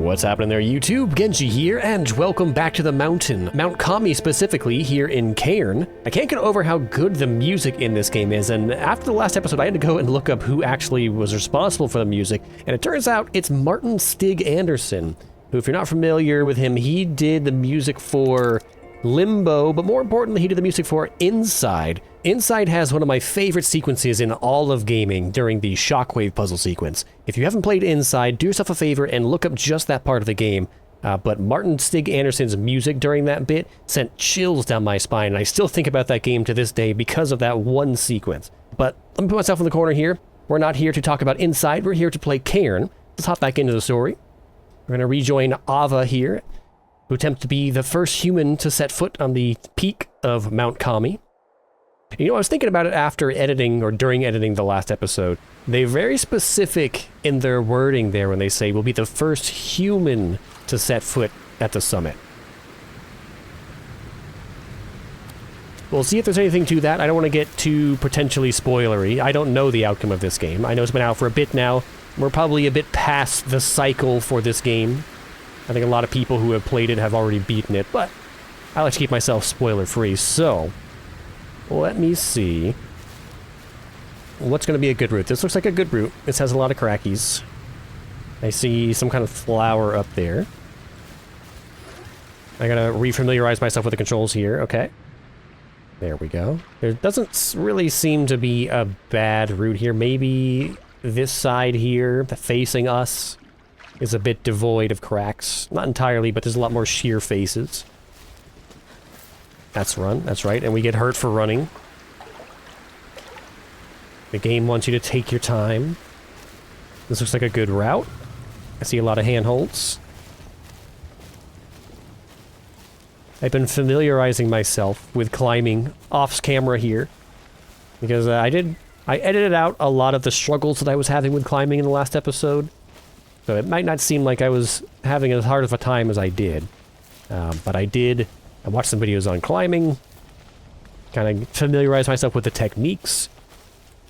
What's happening there, YouTube? Genji here, and welcome back to the mountain. Mount Kami specifically, here in Cairn. I can't get over how good the music in this game is, and after the last episode I had to go and look up who actually was responsible for the music, and it turns out it's Martin Stig Anderson, who, if you're not familiar with him, he did the music for Limbo, but more importantly, he did the music for Inside. Inside has one of my favorite sequences in all of gaming during the Shockwave puzzle sequence. If you haven't played Inside, do yourself a favor and look up just that part of the game. But Martin Stig Anderson's music during that bit sent chills down my spine, and I still think about that game to this day because of that one sequence. But let me put myself in the corner here. We're not here to talk about Inside, we're here to play Cairn. Let's hop back into the story. We're going to rejoin Ava here, who attempts to be the first human to set foot on the peak of Mount Kami. You know, I was thinking about it after editing, or during editing the last episode. They're very specific in their wording there when they say we'll be the first human to set foot at the summit. We'll see if there's anything to that. I don't want to get too potentially spoilery. I don't know the outcome of this game. I know it's been out for a bit now. We're probably a bit past the cycle for this game. I think a lot of people who have played it have already beaten it, but I like to keep myself spoiler-free, so let me see what's going to be a good route. This looks like a good route. This has a lot of crackies. I see some kind of flower up there. I gotta refamiliarize myself with the controls here. Okay. There we go. There doesn't really seem to be a bad route here. Maybe this side here, facing us, is a bit devoid of cracks. Not entirely, but there's a lot more sheer faces. That's run, that's right, and we get hurt for running. The game wants you to take your time. This looks like a good route. I see a lot of handholds. I've been familiarizing myself with climbing off camera here, because I edited out a lot of the struggles that I was having with climbing in the last episode. So it might not seem like I was having as hard of a time as I did. But I did. I watched some videos on climbing, kind of familiarize myself with the techniques,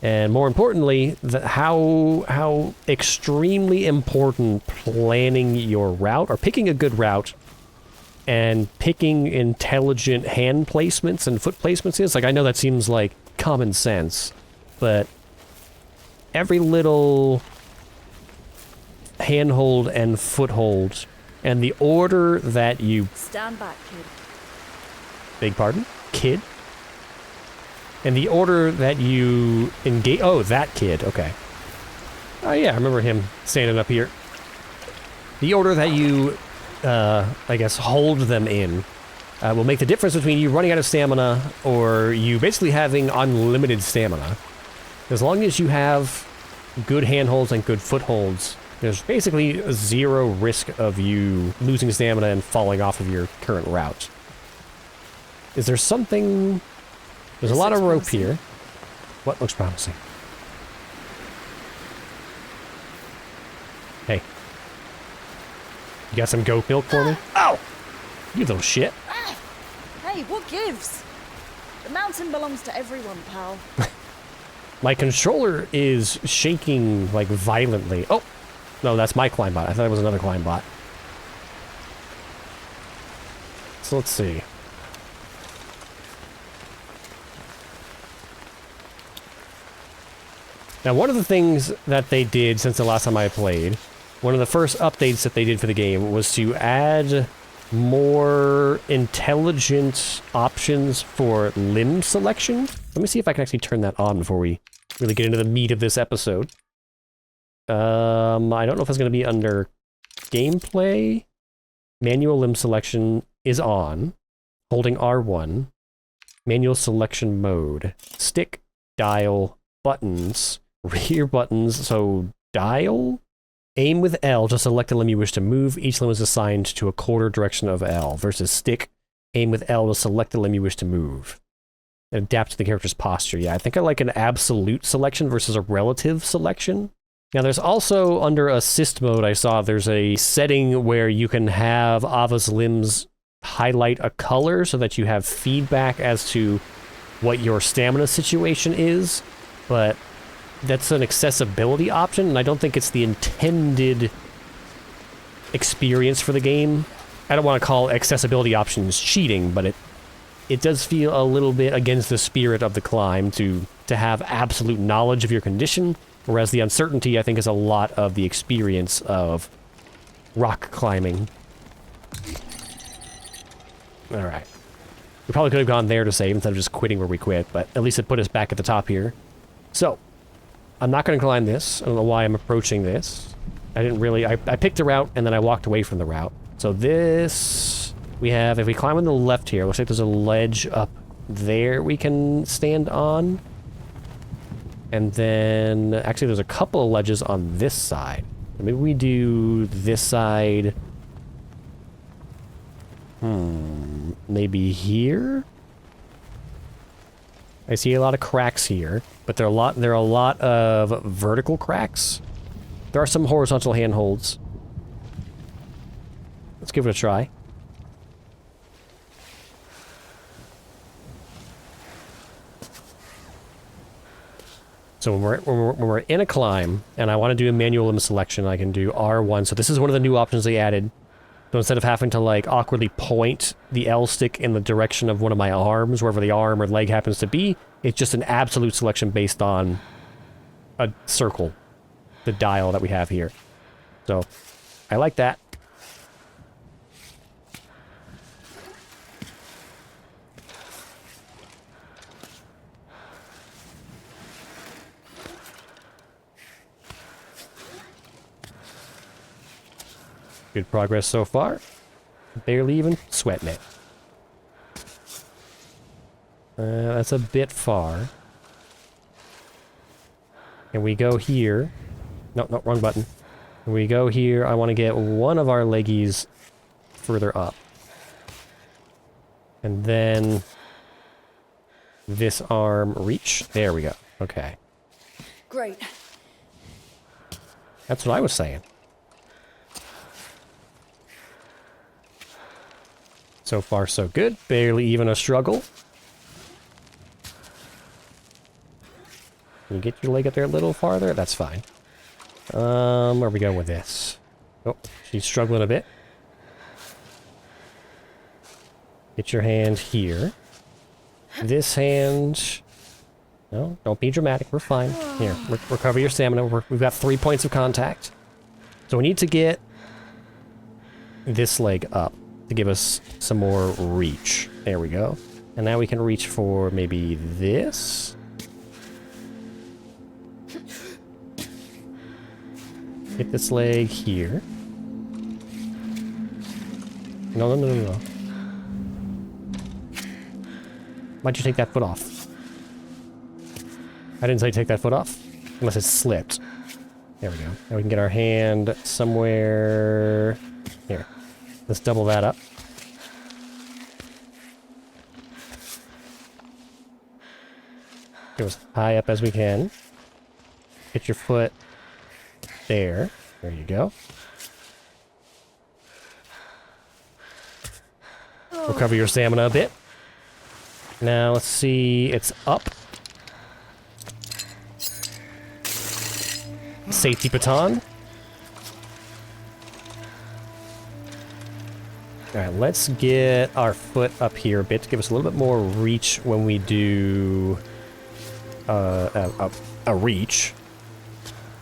and more importantly, how extremely important planning your route, or picking a good route, and picking intelligent hand placements and foot placements is. Like, I know that seems like common sense, but every little handhold and foothold, and the order that you... Stand back, kid. Beg pardon? Kid? And the order that you engage... Oh, that kid, okay. Oh yeah, I remember him standing up here. The order that you, I guess, hold them in will make the difference between you running out of stamina or you basically having unlimited stamina. As long as you have good handholds and good footholds, there's basically zero risk of you losing stamina and falling off of your current route. Is there something... There's a lot of rope here. What looks promising? Hey. You got some goat milk for me? Ow! You little shit. Hey, what gives? The mountain belongs to everyone, pal. My controller is shaking, like, violently. Oh! No, that's my climb bot. I thought it was another climb bot. So let's see. Now, one of the things that they did since the last time I played, one of the first updates that they did for the game was to add more intelligent options for limb selection. Let me see if I can actually turn that on before we really get into the meat of this episode. I don't know if it's going to be under gameplay. Manual limb selection is on. Holding R1. Manual selection mode. Stick, dial, buttons. Rear buttons, so dial? Aim with L to select the limb you wish to move. Each limb is assigned to a quarter direction of L. Versus stick, aim with L to select the limb you wish to move. Adapt to the character's posture. Yeah, I think I like an absolute selection versus a relative selection. Now, there's also, under assist mode, I saw there's a setting where you can have Ava's limbs highlight a color so that you have feedback as to what your stamina situation is, but that's an accessibility option, and I don't think it's the intended experience for the game. I don't want to call accessibility options cheating, but it does feel a little bit against the spirit of the climb to have absolute knowledge of your condition, whereas the uncertainty, I think, is a lot of the experience of rock climbing. Alright. We probably could have gone there to save instead of just quitting where we quit, but at least it put us back at the top here. So, I'm not going to climb this. I don't know why I'm approaching this. I didn't really... I picked a route, and then I walked away from the route. So this... We have... If we climb on the left here, looks like there's a ledge up there we can stand on. And then... Actually, there's a couple of ledges on this side. Maybe we do this side... Maybe here? I see a lot of cracks here, but there are a lot of vertical cracks. There are some horizontal handholds. Let's give it a try. So when we're in a climb, and I want to do a manual limb selection, I can do R1. So this is one of the new options they added. So instead of having to, like, awkwardly point the L stick in the direction of one of my arms, wherever the arm or leg happens to be, it's just an absolute selection based on a circle, the dial that we have here. So, I like that. Good progress so far. Barely even sweating it. That's a bit far. And we go here. No, wrong button. And we go here. I want to get one of our leggies further up. And then this arm reach. There we go. Okay. Great. That's what I was saying. So far, so good. Barely even a struggle. Can you get your leg up there a little farther? That's fine. Where are we going with this? Oh, she's struggling a bit. Get your hand here. This hand... No, don't be dramatic. We're fine. Here, recover your stamina. We've got 3 points of contact. So we need to get this leg up to give us some more reach. There we go. And now we can reach for maybe this. Get this leg here. No. Why'd you take that foot off? I didn't say take that foot off. Unless it slipped. There we go. Now we can get our hand somewhere... Here. Let's double that up. Go as high up as we can. Get your foot there. There you go. Recover your stamina a bit. Now let's see. It's up. Safety baton. Alright, let's get our foot up here a bit to give us a little bit more reach when we do a reach.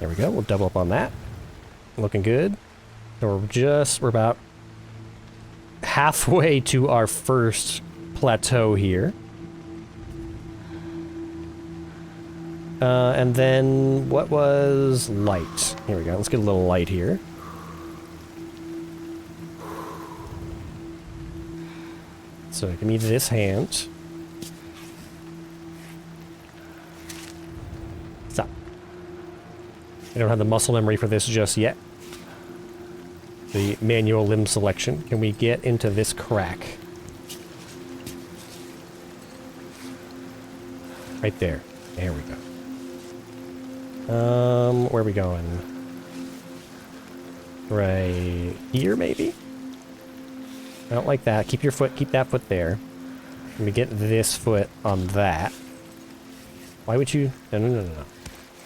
There we go, we'll double up on that. Looking good. So we're about halfway to our first plateau here. And then what was light? Here we go, let's get a little light here. So give me this hand. Stop. I don't have the muscle memory for this just yet. The manual limb selection. Can we get into this crack? Right there. There we go. Where are we going? Right here, maybe? I don't like that. Keep that foot there. Let me get this foot on that. Why would you... No.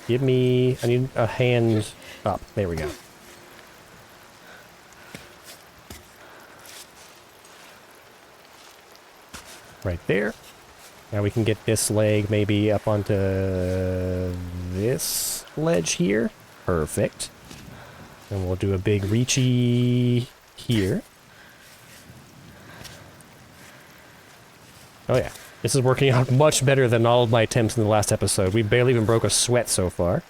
Give me... I need a hand up. There we go. right there. Now we can get this leg maybe up onto this ledge here. Perfect. And we'll do a big reachy here. Oh yeah. This is working out much better than all of my attempts in the last episode. We barely even broke a sweat so far.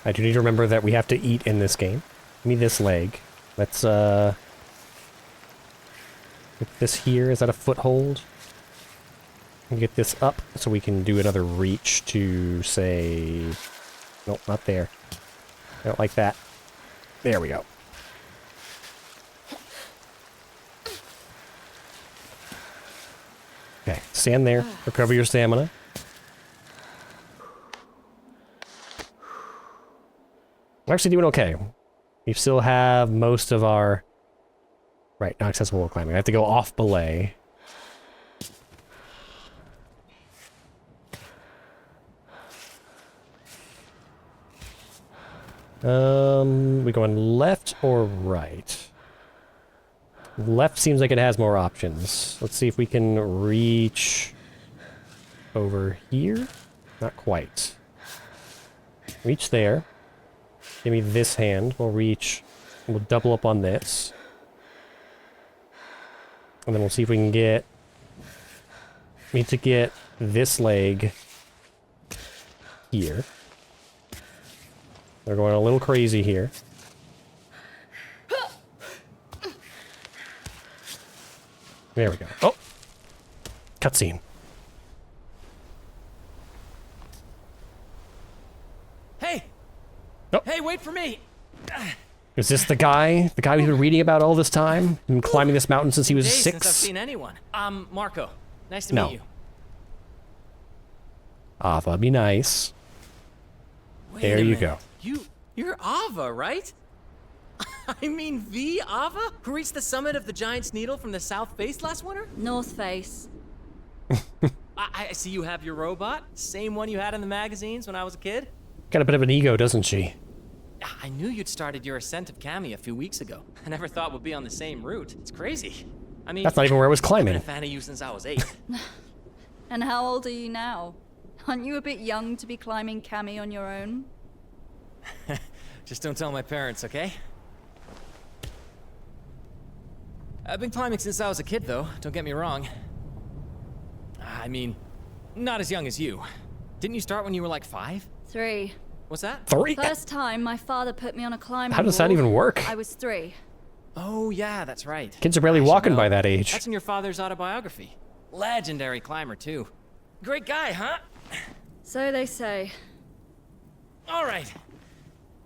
I do need to remember that we have to eat in this game. Give me this leg. Let's, get this here. Is that a foothold? And get this up so we can do another reach to say... Nope, not there. I don't like that. There we go. Okay, stand there. Recover your stamina. We're actually doing okay. We still have most of our... Right, not accessible wall climbing. I have to go off belay. We going left or right? Left seems like it has more options. Let's see if we can reach over here. Not quite. Reach there. Give me this hand. We'll reach. We'll double up on this. And then we'll see if we can get... We need to get this leg here. They're going a little crazy here. There we go. Oh! Cutscene. Hey! Oh. Hey, wait for me! Is this the guy? The guy we've been reading about all this time? Been climbing this mountain since he was Days 6? since I've seen anyone. Marco. Nice to No. meet you. Ava, be nice. Wait There a you minute. go. You're Ava, right? I mean, the Ava who reached the summit of the Giant's Needle from the south face last winter? North Face. I see you have your robot. Same one you had in the magazines when I was a kid. Got a bit of an ego, doesn't she? I knew you'd started your ascent of Cami a few weeks ago. I never thought we'd be on the same route. It's crazy. I mean, That's not even where I was I've been climbing. a fan of you since I was 8. And how old are you now? Aren't you a bit young to be climbing Cami on your own? Just don't tell my parents, okay? I've been climbing since I was a kid, though. Don't get me wrong. I mean, not as young as you. Didn't you start when you were like 5? 3. What's that? 3? First time my father put me on a climbing How does that wall, even work? I was 3. Oh, yeah, that's right. Kids are barely I should walking know. by that age. That's in your father's autobiography. Legendary climber, too. Great guy, huh? So they say. All right.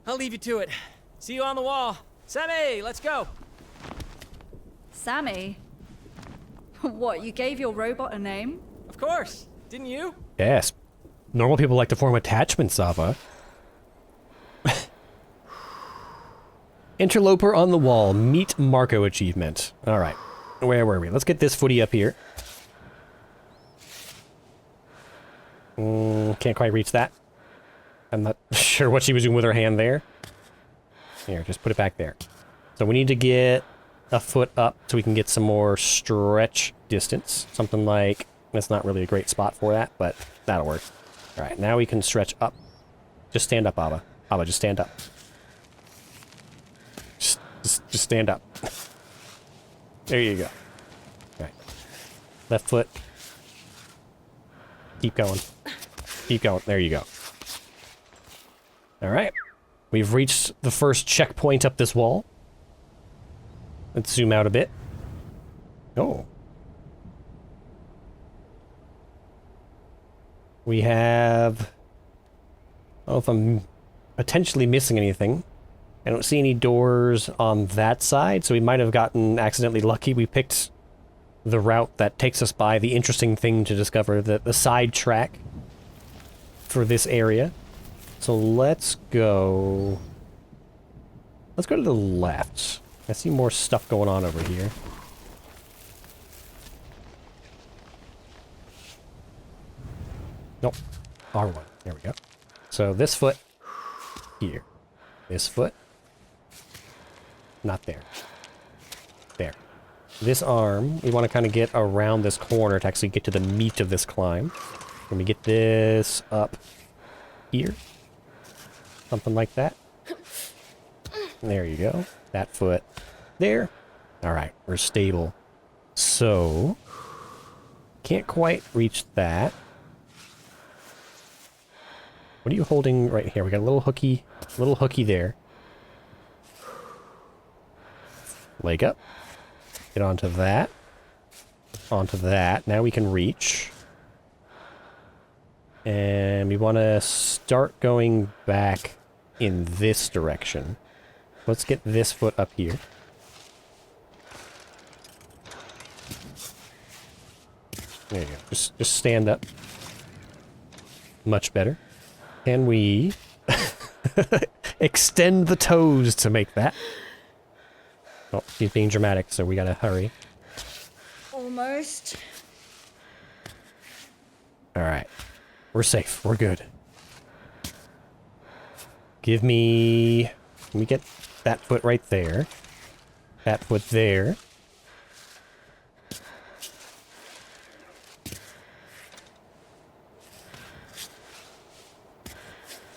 I'll leave you to it. See you on the wall. Sammy, let's go. Sammy? What, you gave your robot a name? Of course. Didn't you? Yes. Normal people like to form attachments, Ava. Interloper on the wall. Meet Marco achievement. Alright. Where were we? Let's get this footy up here. Can't quite reach that. I'm not sure what she was doing with her hand there. Here, just put it back there. So we need to get a foot up so we can get some more stretch distance. Something like... That's not really a great spot for that, but that'll work. Alright, now we can stretch up. Just stand up, Ava. Ava, just stand up. Just stand up. There you go. Alright. Left foot. Keep going. Keep going. There you go. Alright. We've reached the first checkpoint up this wall. Let's zoom out a bit. Oh. We have... I don't know if I'm potentially missing anything. I don't see any doors on that side, so we might have gotten accidentally lucky. We picked the route that takes us by the interesting thing to discover, the side track for this area. So let's go... Let's go to the left. I see more stuff going on over here. Nope. R1. There we go. So this foot here. This foot. Not there. this arm, we want to kind of get around this corner to actually get to the meat of this climb. Let me get this up here. Something like that. There you go. That foot there. Alright, we're stable. So, can't quite reach that. What are you holding right here? We got a little hooky there. Leg up. Get onto that. Onto that. Now we can reach. And we want to start going back in this direction. Let's get this foot up here. There you go. Just stand up. Much better. Can we extend the toes to make that? Oh, he's being dramatic, so we gotta hurry. Almost. Alright. We're safe. We're good. Give me... Let me get that foot right there. That foot there.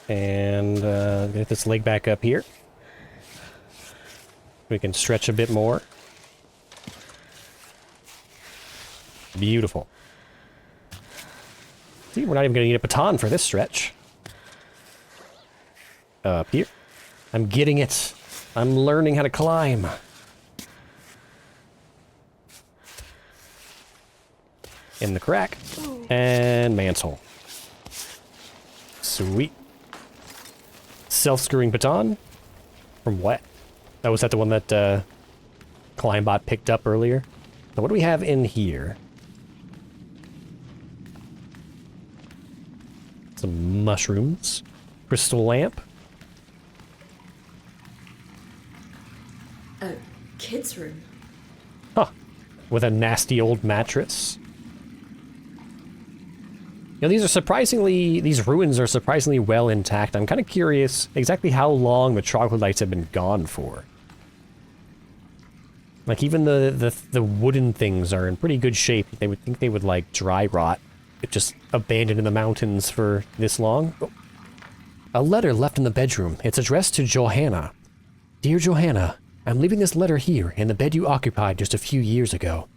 And get this leg back up here. We can stretch a bit more. Beautiful. See, we're not even going to need a baton for this stretch. Up here. I'm getting it. I'm learning how to climb. In the crack. And mantle. Sweet. Self-screwing baton? From what? Oh, was that the one that Climbot picked up earlier? So what do we have in here? Some mushrooms. Crystal lamp. A kid's room. Huh. With a nasty old mattress. You know, these ruins are surprisingly well intact. I'm kind of curious exactly how long the troglodytes have been gone for. Like, even the wooden things are in pretty good shape. They would think they would, like, dry rot. Just abandoned in the mountains for this long. Oh. A letter left in the bedroom. It's addressed to Johanna. Dear Johanna, I'm leaving this letter here in the bed you occupied just a few years ago.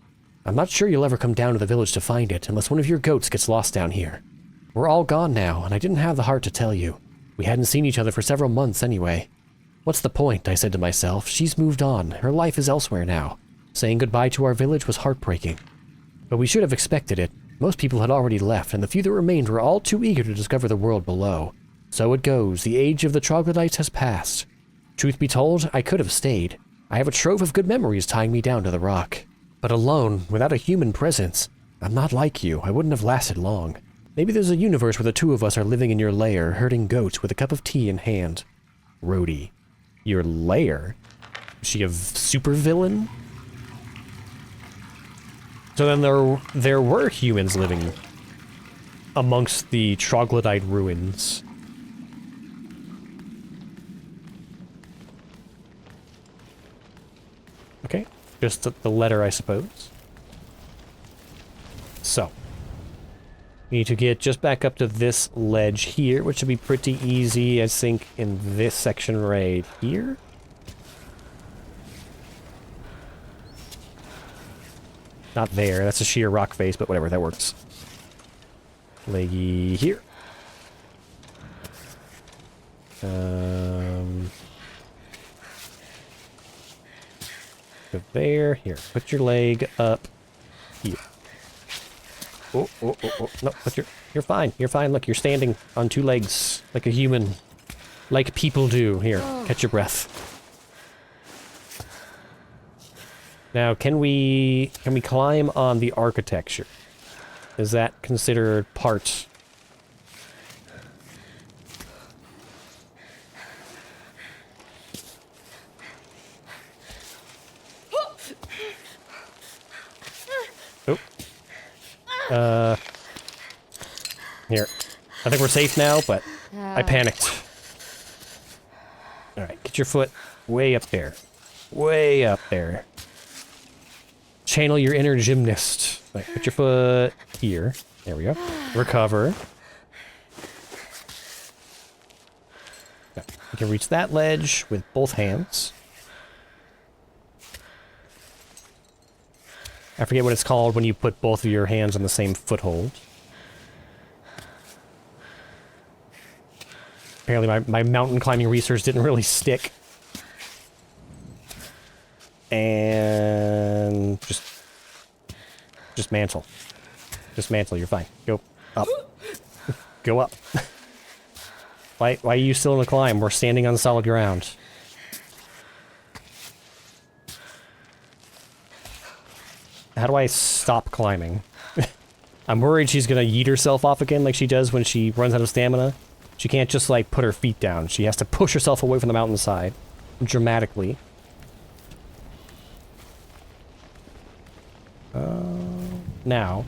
I'm not sure you'll ever come down to the village to find it unless one of your goats gets lost down here. We're all gone now, and I didn't have the heart to tell you. We hadn't seen each other for several months anyway. What's the point, I said to myself. She's moved on. Her life is elsewhere now. Saying goodbye to our village was heartbreaking. But we should have expected it. Most people had already left, and the few that remained were all too eager to discover the world below. So it goes. The age of the troglodytes has passed. Truth be told, I could have stayed. I have a trove of good memories tying me down to the rock. But alone, without a human presence, I'm not like you. I wouldn't have lasted long. Maybe there's a universe where the two of us are living in your lair, herding goats with a cup of tea in hand. Rhodey. Your lair? Is she a supervillain? So then there were humans living amongst the troglodyte ruins. Okay, just the letter, I suppose. So, we need to get just back up to this ledge here, which should be pretty easy, I think, in this section right here. Not there, that's a sheer rock face, but whatever, that works. Leggy here. Go there, here, put your leg up here. Oh, no, you're fine, look, you're standing on two legs, like a human, like people do. Here, catch your breath. Now, can we climb on the architecture? Is that considered part? Oh. Here. I think we're safe now, but I panicked. Alright, get your foot way up there. Way up there. Channel your inner gymnast. Like, put your foot here. There we go. Recover. Okay. You can reach that ledge with both hands. I forget what it's called when you put both of your hands on the same foothold. Apparently my mountain climbing research didn't really stick. And just mantle. Just mantle, you're fine. Go up. Go up. Why are you still in the climb? We're standing on solid ground. How do I stop climbing? I'm worried she's gonna yeet herself off again like she does when she runs out of stamina. She can't just, like, put her feet down. She has to push herself away from the mountainside. Dramatically. Now.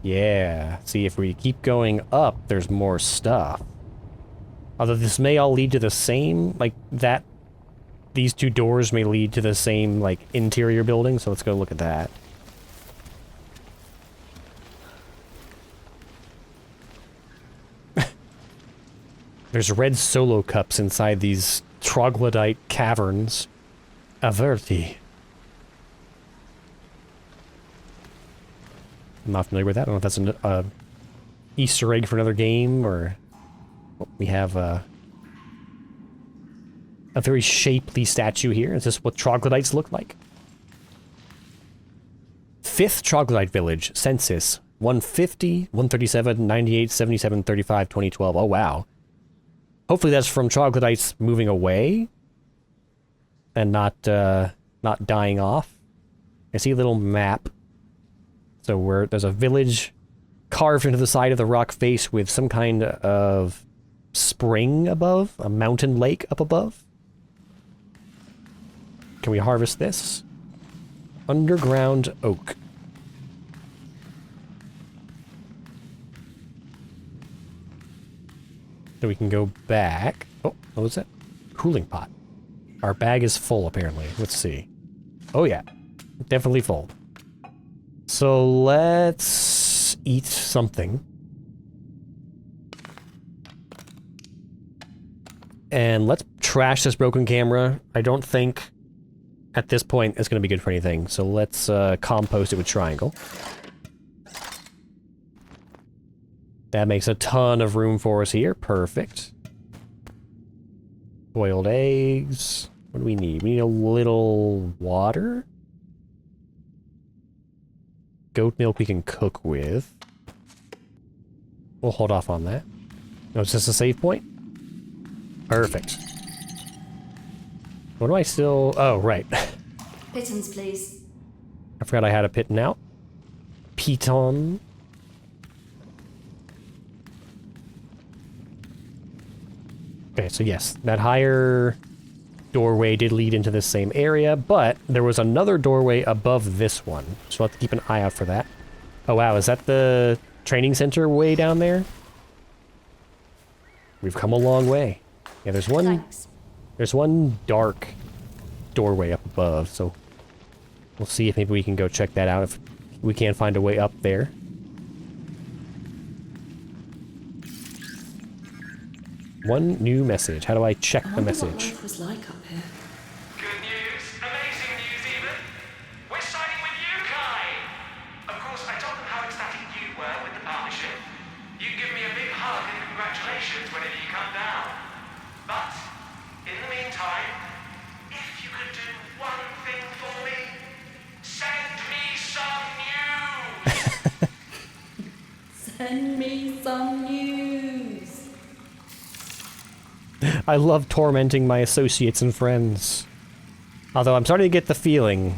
Yeah. See, if we keep going up, there's more stuff. Although this may all lead to the same, like, that... These two doors may lead to the same, like, interior building, so let's go look at that. There's red solo cups inside these troglodyte caverns. Averti. I'm not familiar with that. I don't know if that's an Easter egg for another game, or... Oh, we have a very shapely statue here. Is this what troglodytes look like? 5th Troglodyte Village, Census, 150, 137, 98, 77, 35, 2012. Oh, wow. Hopefully that's from troglodytes moving away and not dying off. I see a little map. So there's a village carved into the side of the rock face with some kind of spring above, a mountain lake up above. Can we harvest this? Underground oak. So we can go back. Oh, what was that? Cooling pot. Our bag is full, apparently. Let's see. Oh, yeah. Definitely full. So let's eat something. And let's trash this broken camera. I don't think at this point it's going to be good for anything. So let's compost it with triangle. That makes a ton of room for us here. Perfect. Boiled eggs. What do we need? We need a little water. Goat milk we can cook with. We'll hold off on that. Oh, is this a save point? Perfect. What do I still... Oh, right. Pittons, please. I forgot I had a pitten out. Piton. Okay, so yes, that higher doorway did lead into the same area, but there was another doorway above this one, so we'll have to keep an eye out for that. Oh wow, is that the training center way down there? We've come a long way. Yeah, there's one dark doorway up above, so we'll see if maybe we can go check that out if we can't find a way up there. One new message. How do I check the message? What life was like up here. Good news, amazing news even. We're signing with you, Kai. Of course, I told them how ecstatic you were with the partnership. You give me a big hug and congratulations whenever you come down. But, in the meantime, if you could do one thing for me, send me some news. Send me some news. I love tormenting my associates and friends. Although I'm starting to get the feeling,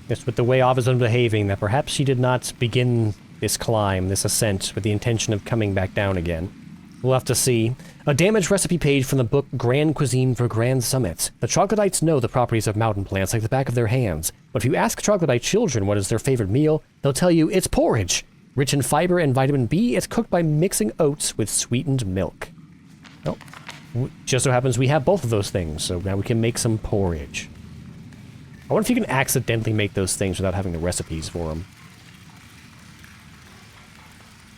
just with the way Ava's been behaving, that perhaps she did not begin this climb, this ascent, with the intention of coming back down again. We'll have to see. A damaged recipe page from the book Grand Cuisine for Grand Summits. The troglodytes know the properties of mountain plants like the back of their hands. But if you ask troglodyte children what is their favorite meal, they'll tell you it's porridge. Rich in fiber and vitamin B, it's cooked by mixing oats with sweetened milk. Oh. Just so happens we have both of those things, so now we can make some porridge. I wonder if you can accidentally make those things without having the recipes for them.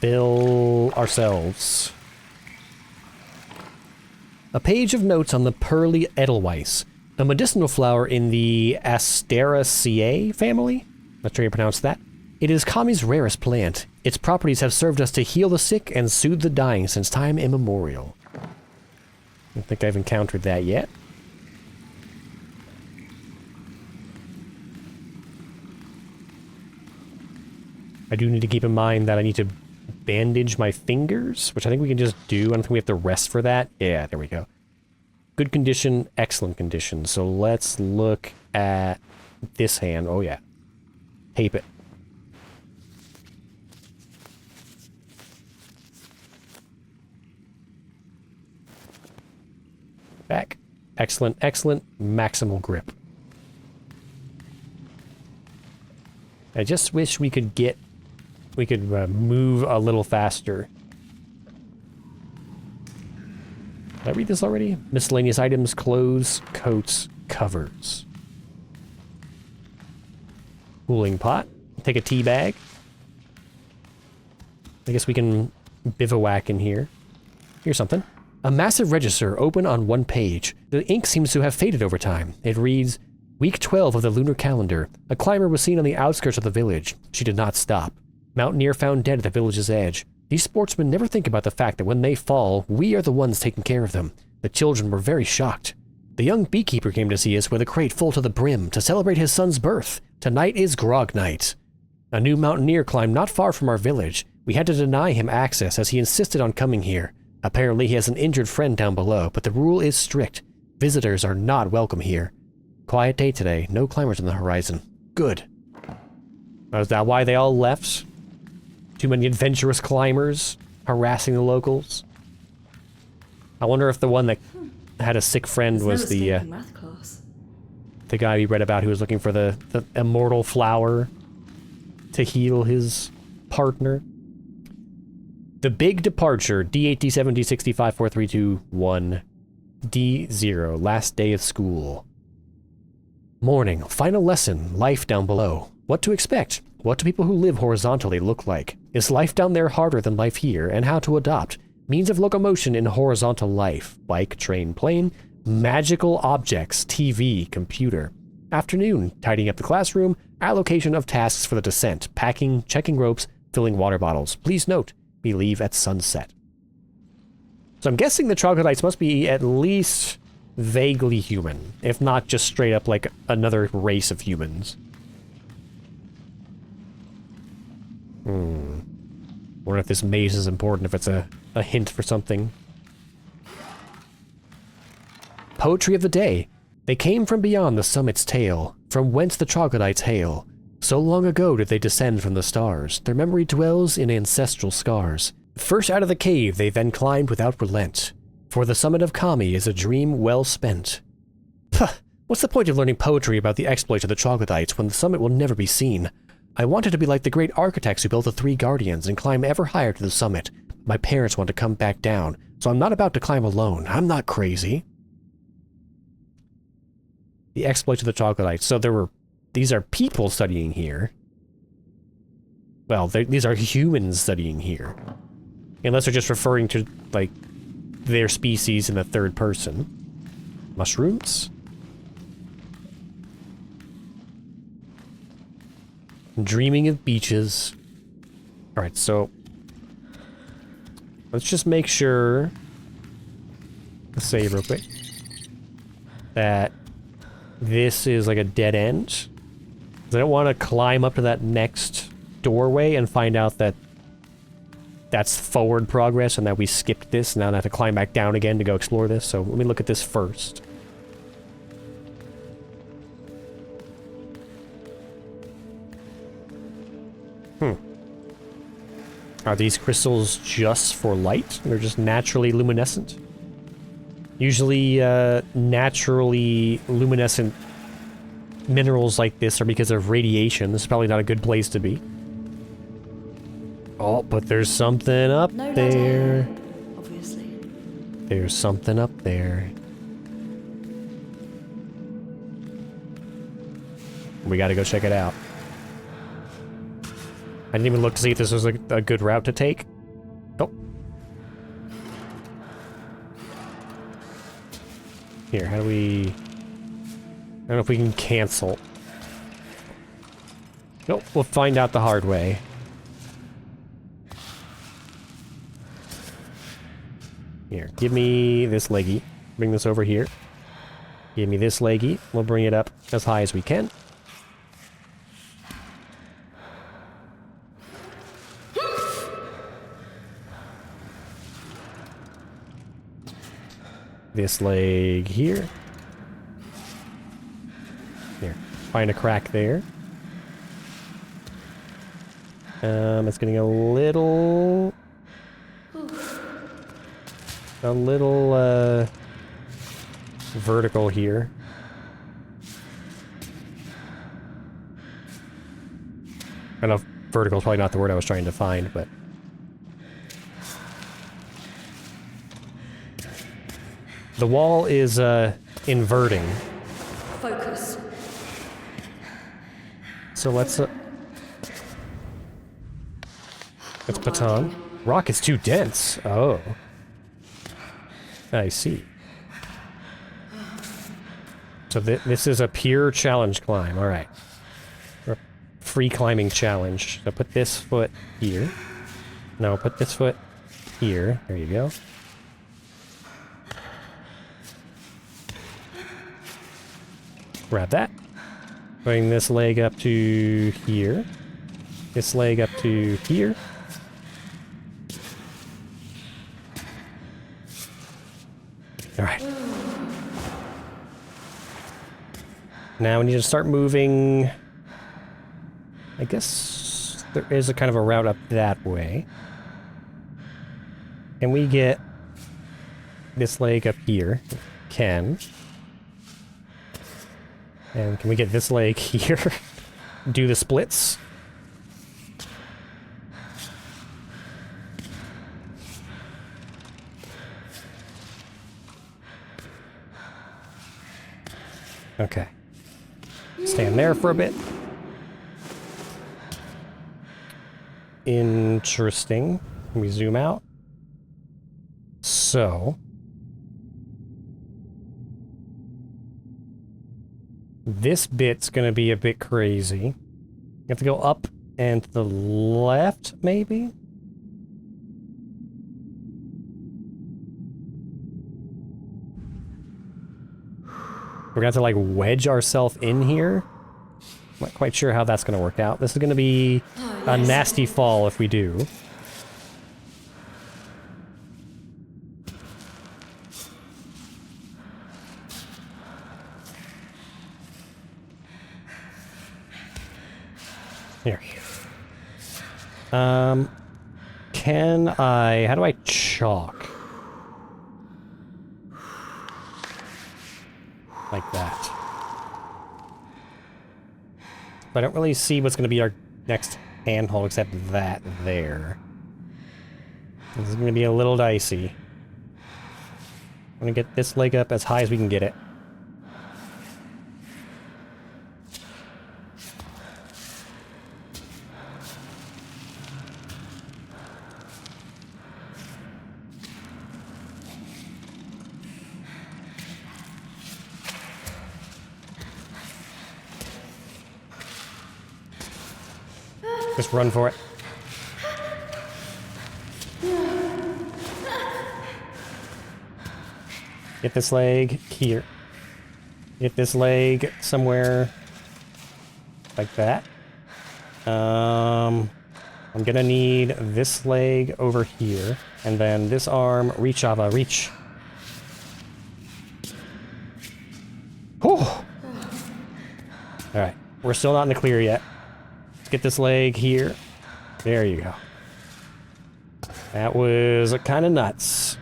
Fill ourselves. A page of notes on the pearly edelweiss, a medicinal flower in the Asteraceae family. Not sure you pronounce that. It is Kami's rarest plant. Its properties have served us to heal the sick and soothe the dying since time immemorial. I don't think I've encountered that yet. I do need to keep in mind that I need to bandage my fingers, which I think we can just do. I don't think we have to rest for that. Yeah, there we go. Good condition, excellent condition. So let's look at this hand. Oh yeah. Tape it. Back. Excellent, excellent. Maximal grip. I just wish we could get... We could move a little faster. Did I read this already? Miscellaneous items, clothes, coats, covers. Cooling pot. Take a tea bag. I guess we can bivouac in here. Here's something. A massive register open on one page. The ink seems to have faded over time. It reads, Week 12 of the lunar calendar. A climber was seen on the outskirts of the village. She did not stop. Mountaineer found dead at the village's edge. These sportsmen never think about the fact that when they fall, we are the ones taking care of them. The children were very shocked. The young beekeeper came to see us with a crate full to the brim to celebrate his son's birth. Tonight is grog night. A new mountaineer climbed not far from our village. We had to deny him access as he insisted on coming here. Apparently he has an injured friend down below, but the rule is strict. Visitors are not welcome here. Quiet day today. No climbers on the horizon. Good. Is that why they all left? Too many adventurous climbers harassing the locals. I wonder if the one that had a sick friend was the math class. The guy we read about who was looking for the immortal flower to heal his partner. The Big Departure, D8, D7, D65, 4, 3, 2, 1, D0, last day of school. Morning, final lesson, life down below. What to expect? What do people who live horizontally look like? Is life down there harder than life here? And how to adopt? Means of locomotion in horizontal life. Bike, train, plane. Magical objects, TV, computer. Afternoon, tidying up the classroom. Allocation of tasks for the descent. Packing, checking ropes, filling water bottles. Please note, we leave at sunset. So I'm guessing the troglodytes must be at least vaguely human. If not just straight up like another race of humans. Wonder if this maze is important, if it's a hint for something. Poetry of the day. They came from beyond the summit's tail, from whence the troglodytes hail. So long ago did they descend from the stars. Their memory dwells in ancestral scars. First out of the cave they then climbed without relent. For the summit of Kami is a dream well spent. Puh, what's the point of learning poetry about the exploits of the troglodytes when the summit will never be seen? I wanted to be like the great architects who built the Three Guardians and climb ever higher to the summit. My parents want to come back down, so I'm not about to climb alone. I'm not crazy. The exploits of the troglodytes. So these are people studying here. Well, these are humans studying here. Unless they're just referring to, like, their species in the third person. Mushrooms? Dreaming of beaches. Alright, so let's just make sure, let's save real quick, that this is like a dead end. 'Cause I don't want to climb up to that next doorway and find out that that's forward progress and that we skipped this and now I have to climb back down again to go explore this. So let me look at this first. Are these crystals just for light? They're just naturally luminescent? Usually, naturally luminescent minerals like this are because of radiation. This is probably not a good place to be. Oh, but there's something up there. Obviously. There's something up there. We gotta go check it out. I didn't even look to see if this was a good route to take. Oh. Here, how do we... I don't know if we can cancel. Nope, we'll find out the hard way. Here, give me this leggy. Bring this over here. Give me this leggy. We'll bring it up as high as we can. This leg here. Here, find a crack there. It's getting a little vertical here. I know vertical is probably not the word I was trying to find, but the wall is inverting. Focus. So let's baton. Rock is too dense. Oh. I see. So this is a pure challenge climb. All right. Or free climbing challenge. So put this foot here. No, put this foot here. There you go. Grab that. Bring this leg up to here. This leg up to here. Alright. Now we need to start moving. I guess there is a kind of a route up that way. Can we get this leg up here? Can. And can we get this leg here? Do the splits? Okay. Stand there for a bit. Interesting. Can we zoom out? So... this bit's gonna be a bit crazy. You have to go up and to the left, maybe? We're gonna have to like wedge ourselves in here. Not quite sure how that's gonna work out. This is gonna be a nasty fall if we do. Here. Can I... how do I chalk? Like that. But I don't really see what's going to be our next handhold except that there. This is going to be a little dicey. I'm going to get this leg up as high as we can get it. Just run for it. Get this leg here. Get this leg somewhere like that. I'm gonna need this leg over here, and then this arm. Reach, Ava, reach. Whew. All right, we're still not in the clear yet. Get this leg here. There you go. That was kind of nuts.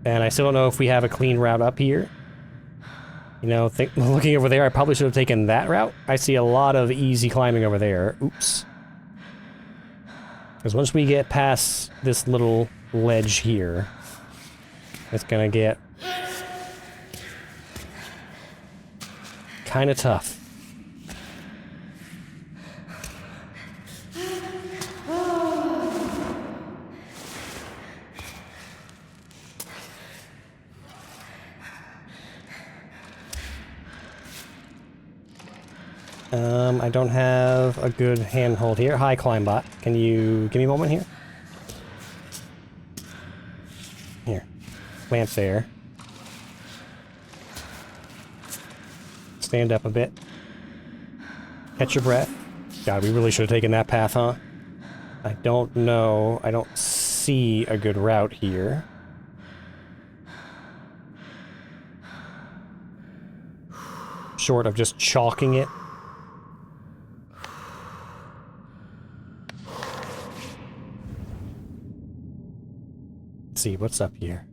And I still don't know if we have a clean route up here. You know, looking over there, I probably should have taken that route. I see a lot of easy climbing over there. Oops. Because once we get past this little ledge here, it's gonna get kind of tough. I don't have a good handhold here. Hi, Climbot. Can you give me a moment here? Here. Plant there. Stand up a bit. Catch your breath. God, we really should have taken that path, huh? I don't know. I don't see a good route here. Short of just chalking it. Let's see, what's up here?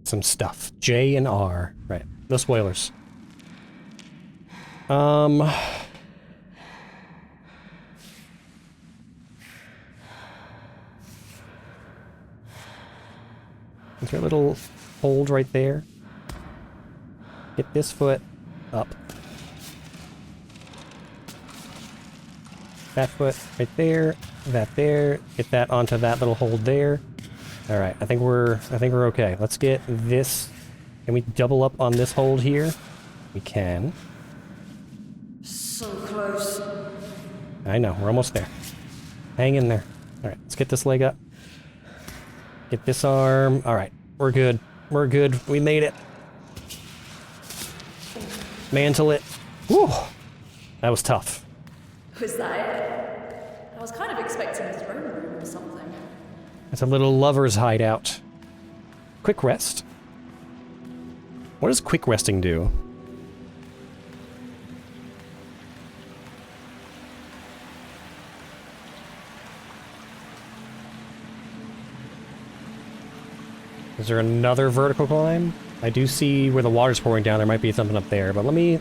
Some stuff. J and R. Right. No spoilers. Is there a little hold right there? Get this foot up. That foot right there. That there. Get that onto that little hold there. All right, I think we're okay. Let's get this. Can we double up on this hold here? We can. So close. I know, we're almost there. Hang in there. All right, let's get this leg up. Get this arm. All right, we're good. We're good. We made it. Mantle it. Whew. That was tough. Was that it? I was kind of expecting a throne room or something. It's a little lover's hideout. Quick rest. What does quick resting do? Is there another vertical climb? I do see where the water's pouring down. There might be something up there, but let me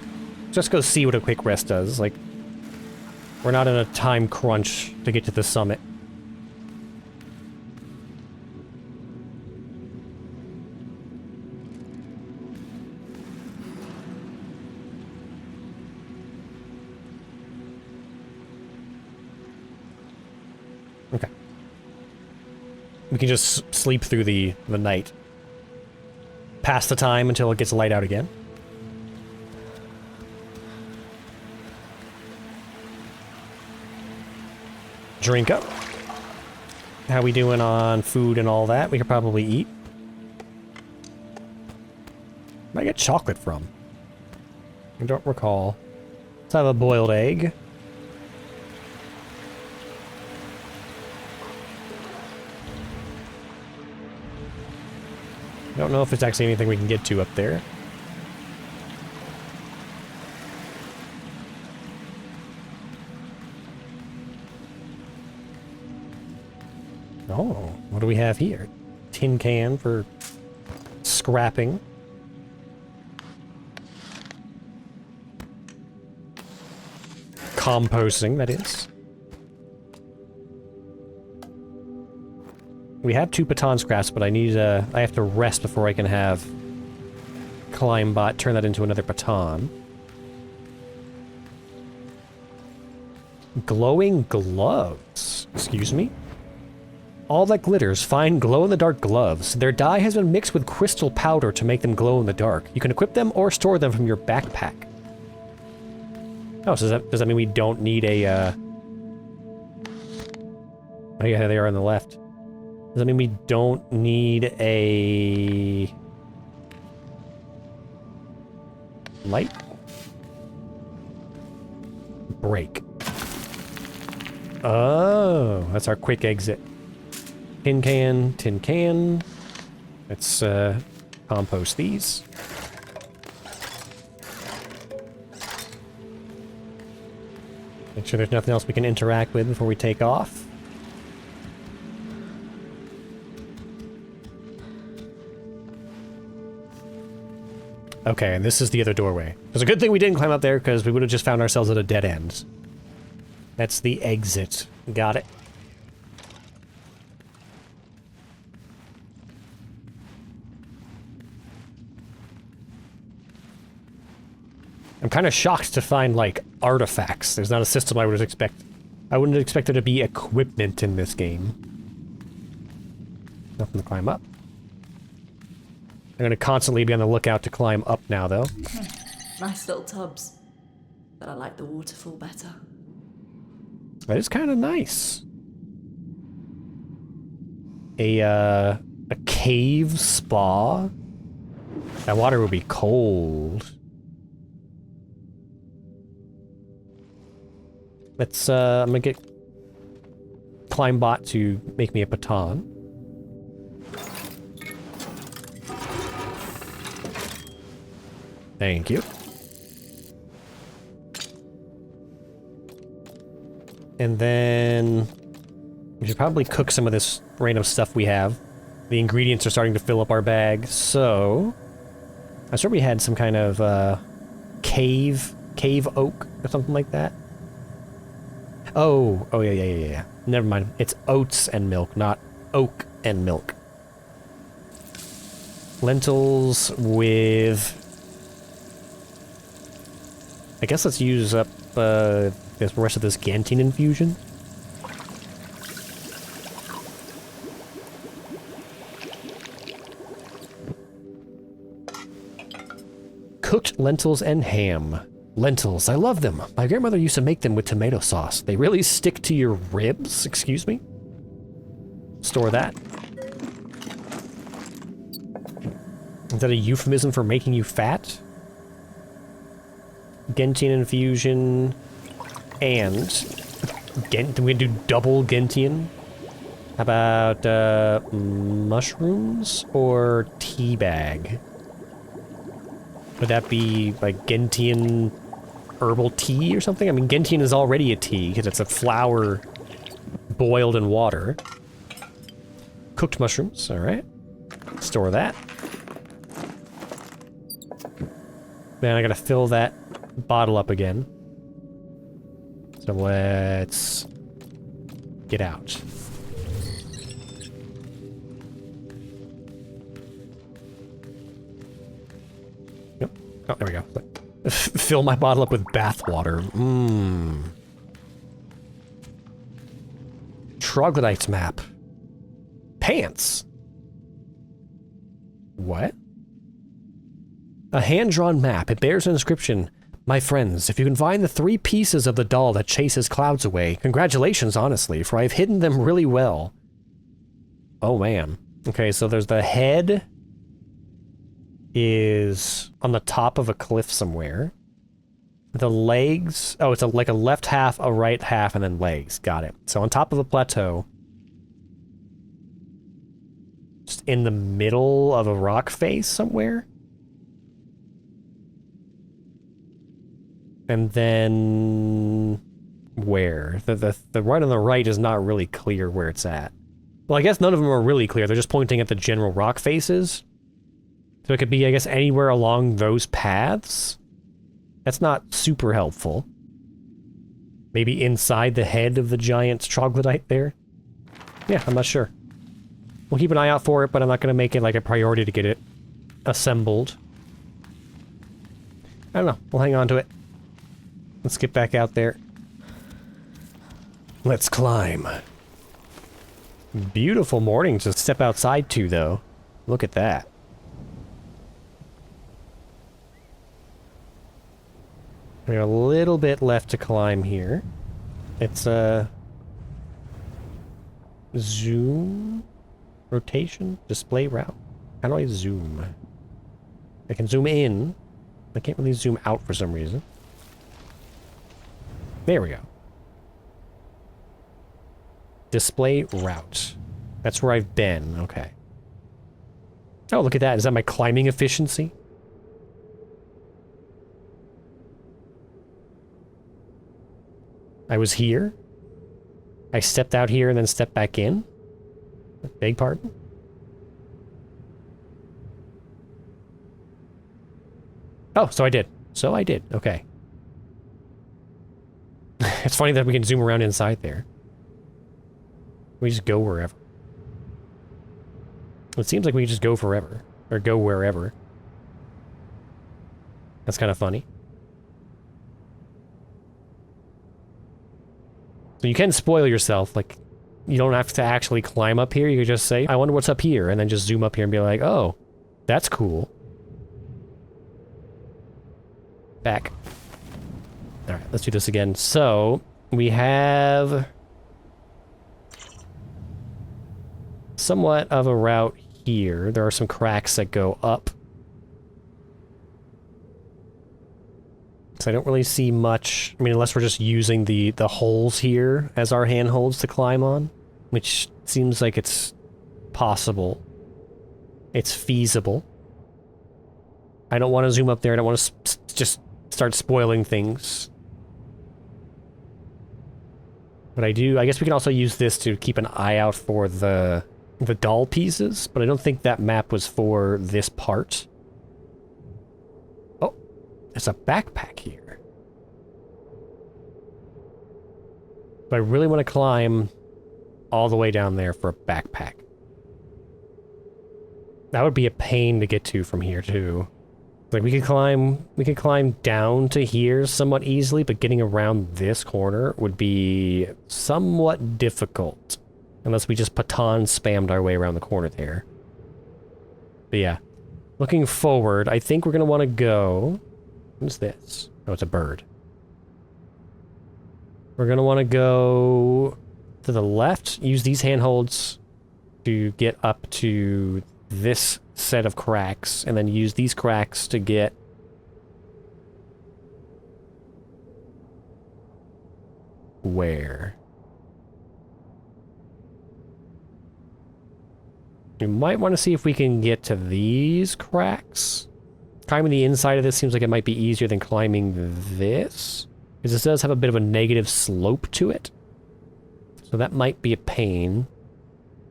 just go see what a quick rest does. Like, we're not in a time crunch to get to the summit. Okay. We can just sleep through the night. Pass the time until it gets light out again. Drink up. How we doing on food and all that? We could probably eat. Where did I get chocolate from? I don't recall. Let's have a boiled egg. I don't know if it's actually anything we can get to up there. Oh, what do we have here? Tin can for scrapping. Composting, that is. We have 2 baton scraps, but I have to rest before I can have Climbot turn that into another baton. Glowing gloves. Excuse me? All that glitters, find glow-in-the-dark gloves. Their dye has been mixed with crystal powder to make them glow in the dark. You can equip them or store them from your backpack. Oh, so does that mean we don't need a, Oh yeah, they are on the left. Does that mean we don't need a light? Break. Oh, that's our quick exit. Tin can, tin can. Let's compost these. Make sure there's nothing else we can interact with before we take off. Okay, and this is the other doorway. It's a good thing we didn't climb up there, because we would have just found ourselves at a dead end. That's the exit. Got it. I'm kind of shocked to find, like, artifacts. There's not a system I would expect. I wouldn't expect there to be equipment in this game. Nothing to climb up. I'm gonna constantly be on the lookout to climb up now, though. Nice little tubs. But I like the waterfall better. That is kind of nice. A cave spa? That water would be cold. Let's, I'm gonna get Climbot to make me a baton. Thank you. And then we should probably cook some of this random stuff we have. The ingredients are starting to fill up our bag, so I'm sure we had some kind of cave oak or something like that. Oh yeah. Never mind. It's oats and milk, not oak and milk. Lentils with... I guess let's use up the rest of this Gantine infusion. Cooked lentils and ham. Lentils, I love them. My grandmother used to make them with tomato sauce. They really stick to your ribs, excuse me? Store that. Is that a euphemism for making you fat? Gentian infusion and we do double Gentian. How about mushrooms or tea bag? Would that be like Gentian herbal tea or something? I mean, Gentian is already a tea because it's a flower boiled in water. Cooked mushrooms, all right. Store that. Man, I gotta fill that bottle up again. So let's get out. Yep. Oh, there we go. Fill my bottle up with bath water. Mmm. Troglodytes map. Pants. What? A hand-drawn map. It bears an inscription. My friends, if you can find the 3 pieces of the doll that chases clouds away, congratulations, honestly, for I've hidden them really well. Oh, man. Okay, so there's the head is on the top of a cliff somewhere. The legs... Oh, it's like a left half, a right half, and then legs. Got it. So on top of a plateau. Just in the middle of a rock face somewhere. And then... where? The one on the right is not really clear where it's at. Well, I guess none of them are really clear. They're just pointing at the general rock faces. So it could be, I guess, anywhere along those paths. That's not super helpful. Maybe inside the head of the giant troglodyte there? Yeah, I'm not sure. We'll keep an eye out for it, but I'm not going to make it like a priority to get it assembled. I don't know. We'll hang on to it. Let's get back out there. Let's climb. Beautiful morning to step outside to, though. Look at that. We got a little bit left to climb here. It's zoom, rotation, display route. How do I zoom? I can zoom in. I can't really zoom out for some reason. There we go. Display route. That's where I've been. Okay. Oh, look at that. Is that my climbing efficiency? I was here. I stepped out here and then stepped back in. Beg pardon? Oh, so I did. So I did. Okay. It's funny that we can zoom around inside there. We just go wherever. It seems like we can just go forever. Or go wherever. That's kind of funny. So you can spoil yourself, like, you don't have to actually climb up here, you can just say, I wonder what's up here, and then just zoom up here and be like, oh, That's cool. Back. Alright, let's do this again. So, we have somewhat of a route here. There are some cracks that go up. So I don't really see much. I mean, unless we're just using the holes here as our handholds to climb on, which seems like it's possible. It's feasible. I don't want to zoom up there. I don't want to just start spoiling things. But I guess we can also use this to keep an eye out for the doll pieces, but I don't think that map was for this part. Oh, there's a backpack here. But I really want to climb all the way down there for a backpack. That would be a pain to get to from here too. Like we could climb down to here somewhat easily, but getting around this corner would be somewhat difficult. Unless we just baton spammed our way around the corner there. But yeah. Looking forward, I think we're going to want to go... What is this? Oh, it's a bird. We're going to want to go to the left, use these handholds to get up to this set of cracks, and then use these cracks to get... Where? We might want to see if we can get to these cracks. Climbing the inside of this seems like it might be easier than climbing this. Because this does have a bit of a negative slope to it. So that might be a pain.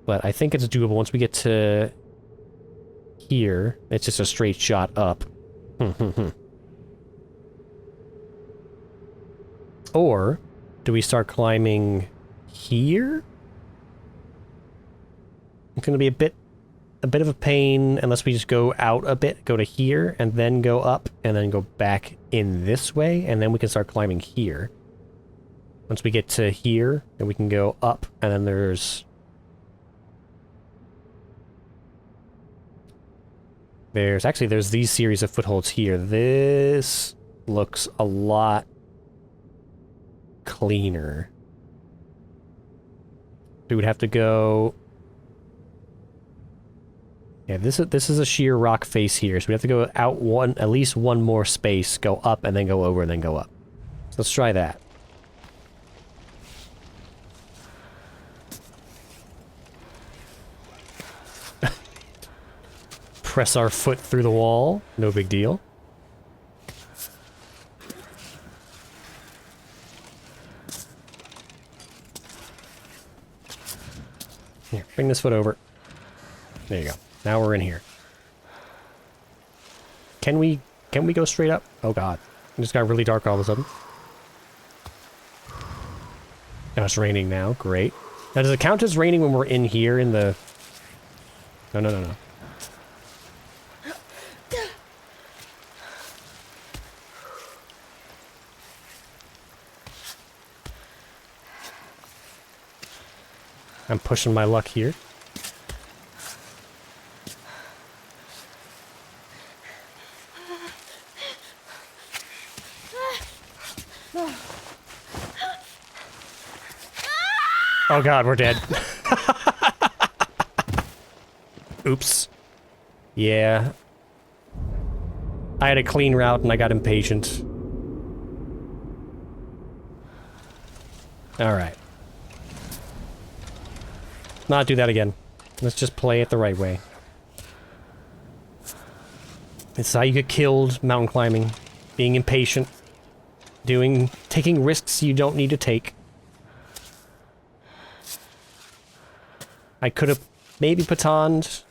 But I think it's doable once we get to here. It's just a straight shot up. Or do we start climbing here? It's going to be a bit of a pain unless we just go out a bit, go to here, and then go up, and then go back in this way, and then we can start climbing here. Once we get to here, then we can go up, and then there's these series of footholds here. This looks a lot cleaner. We would have to go... Yeah, this is a sheer rock face here, so we have to go out at least one more space, go up, and then go over, and then go up. So let's try that. Press our foot through the wall, no big deal. Here, bring this foot over. There you go. Now we're in here. Can we go straight up? Oh god. It just got really dark all of a sudden. And it's raining now. Great. Now does it count as raining when we're in here in the... No. I'm pushing my luck here. Oh god, we're dead. Oops. Yeah. I had a clean route and I got impatient. Alright. Not do that again. Let's just play it the right way. It's how you get killed mountain climbing. Being impatient. Taking risks you don't need to take. I could have maybe batoned,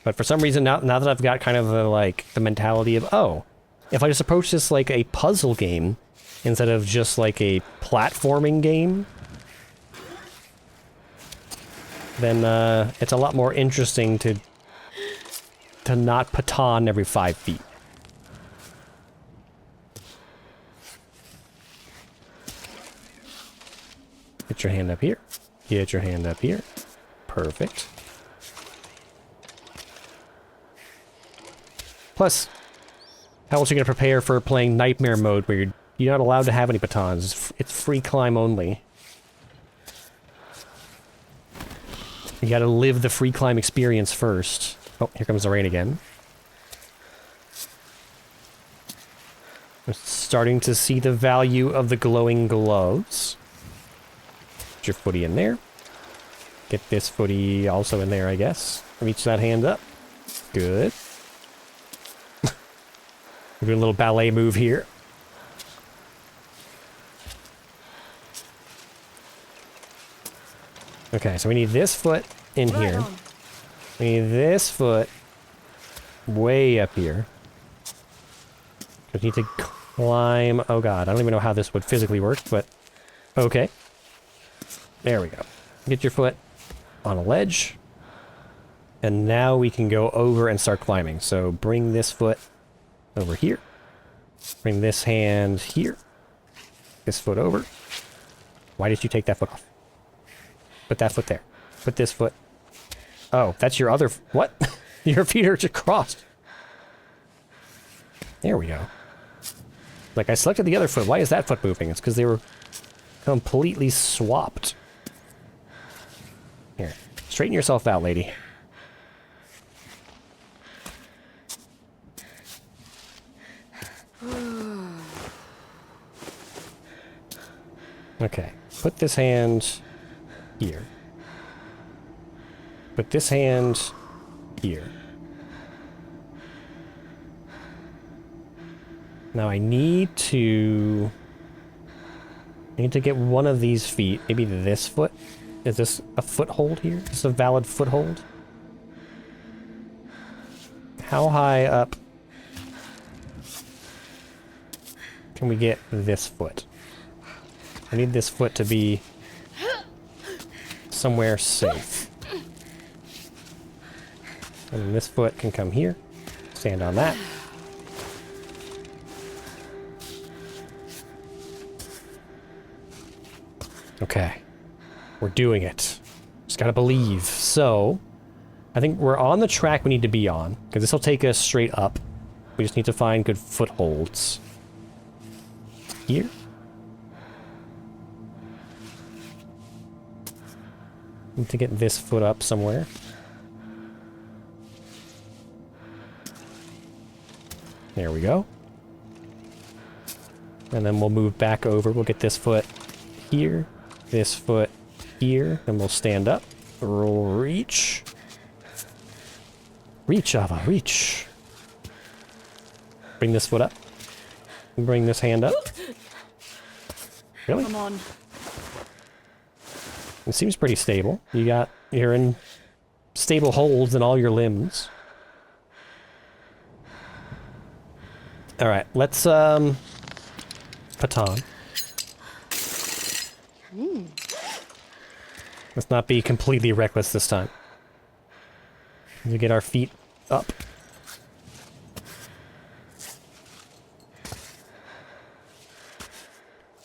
but for some reason now that I've got kind of the mentality of, oh, if I just approach this like a puzzle game instead of just like a platforming game, then it's a lot more interesting to not baton every 5 feet. Get your hand up here. Get your hand up here. Perfect. Plus, how else are you going to prepare for playing Nightmare mode where you're not allowed to have any batons? It's free climb only. You gotta live the free climb experience first. Oh, here comes the rain again. I'm starting to see the value of the glowing gloves. Put your footy in there. Get this footy also in there, I guess. Reach that hand up. Good. We're doing a little ballet move here. Okay, so we need this foot in here. We need this foot way up here. We need to climb. Oh god, I don't even know how this would physically work, but okay. There we go. Get your foot on a ledge. And now we can go over and start climbing. So bring this foot over here. Bring this hand here. This foot over. Why did you take that foot off? Put that foot there. Put this foot. Oh, that's your other... What? Your feet are just crossed. There we go. Like, I selected the other foot. Why is that foot moving? It's because they were completely swapped. Here. Straighten yourself out, lady. Okay. Put this hand... here. Put this hand here. Now I need to get one of these feet. Maybe this foot. Is this a foothold here? Is this a valid foothold? How high up can we get this foot? I need this foot to be somewhere safe. And this foot can come here. Stand on that. Okay. We're doing it. Just gotta believe. So, I think we're on the track we need to be on, because this will take us straight up. We just need to find good footholds. Here. Need to get this foot up somewhere. There we go. And then we'll move back over. We'll get this foot here. This foot here. Then we'll stand up. Roll, reach. Reach, Ava, reach. Bring this foot up. Bring this hand up. Really? Come on. It seems pretty stable. You're in stable holds in all your limbs. Alright, let's baton. Let's not be completely reckless this time. We get our feet up.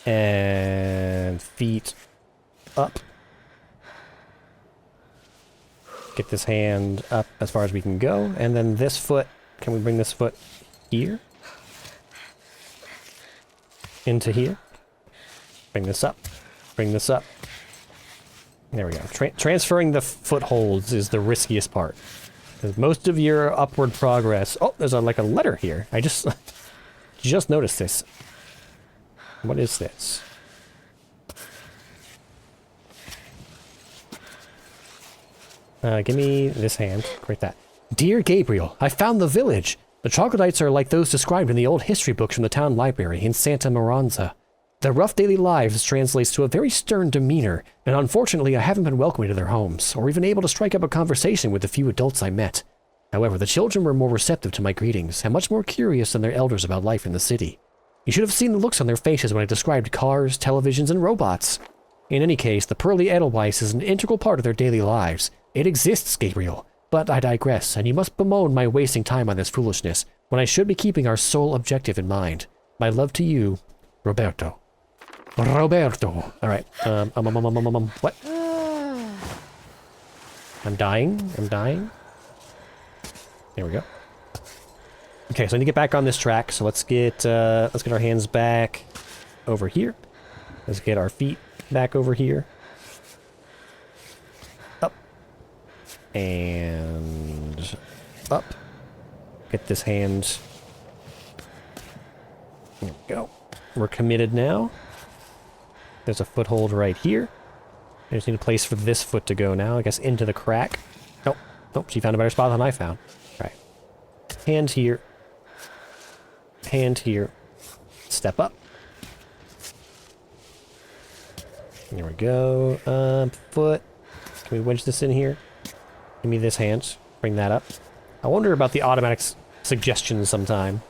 And feet up. Get this hand up as far as we can go. And then this foot, can we bring this foot here? Into here. Bring this up. Bring this up. There we go. Transferring the footholds is the riskiest part. Because most of your upward progress... Oh, there's like a letter here. I just noticed this. What is this? Give me this hand. Great that. Dear Gabriel, I found the village. The troglodytes are like those described in the old history books from the town library in Santa Maranza. Their rough daily lives translates to a very stern demeanor, and unfortunately I haven't been welcomed into their homes, or even able to strike up a conversation with the few adults I met. However, the children were more receptive to my greetings, and much more curious than their elders about life in the city. You should have seen the looks on their faces when I described cars, televisions, and robots. In any case, the pearly Edelweiss is an integral part of their daily lives. It exists, Gabriel. But I digress, and you must bemoan my wasting time on this foolishness, when I should be keeping our sole objective in mind. My love to you, Roberto. Roberto! Alright, what? I'm dying. There we go. Okay, so I need to get back on this track. So let's get our hands back over here. Let's get our feet back over here. Up. And up. Get this hand. There we go. We're committed now. There's a foothold right here. I just need a place for this foot to go now. I guess into the crack. Nope. Nope, she found a better spot than I found. Right. Hand here. Hand here. Step up. There we go. Foot. Can we wedge this in here? Give me this hand. Bring that up. I wonder about the automatic suggestions sometime.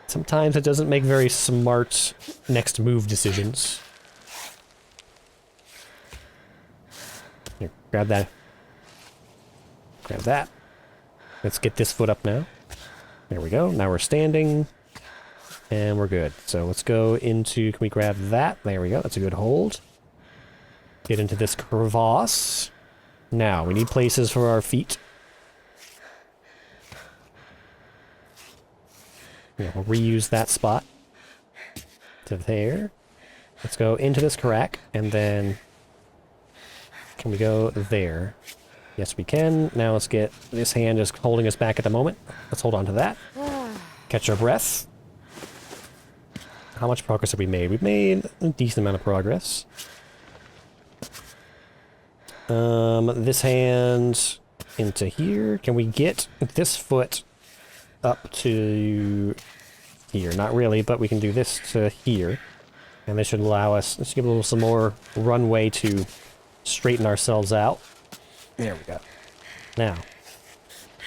Sometimes it doesn't make very smart next move decisions. Here, grab that. Grab that. Let's get this foot up now. There we go. Now we're standing. And we're good. So let's go into... Can we grab that? There we go. That's a good hold. Get into this crevasse. Now, we need places for our feet. Yeah, we'll reuse that spot. To there. Let's go into this crack, and then... Can we go there? Yes, we can. Now let's get... This hand is holding us back at the moment. Let's hold on to that. Catch our breath. How much progress have we made? We've made a decent amount of progress. This hand into here. Can we get this foot up to here? Not really, but we can do this to here. And this should allow us, let's give a little some more runway to straighten ourselves out. There we go. Now,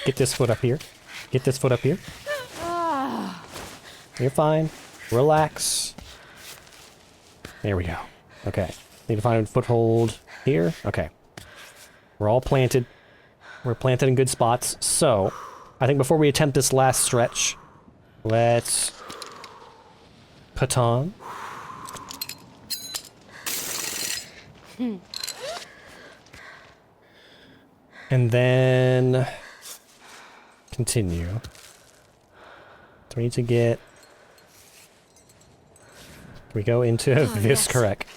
get this foot up here. Get this foot up here. You're fine. Relax. There we go. Okay. Need to find a foothold here. Okay. We're all planted. We're planted in good spots. So, I think before we attempt this last stretch, let's put on. And then continue. So we need to get... We go into this yes. correct.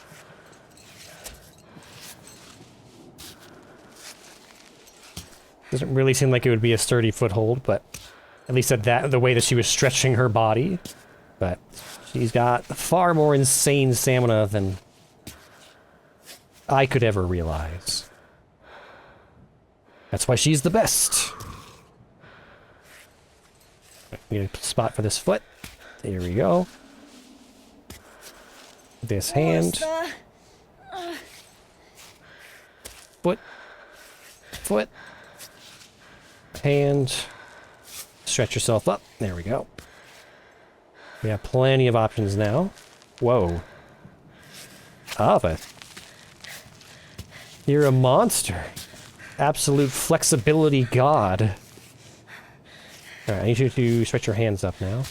Doesn't really seem like it would be a sturdy foothold, but at least at that, the way that she was stretching her body. But she's got far more insane stamina than I could ever realize. That's why she's the best. We need a spot for this foot. There we go. This hand. Foot. Foot. Hand. Stretch yourself up. There we go. We have plenty of options now. Whoa. Ava. You're a monster. Absolute flexibility god. Alright, I need you to stretch your hands up now.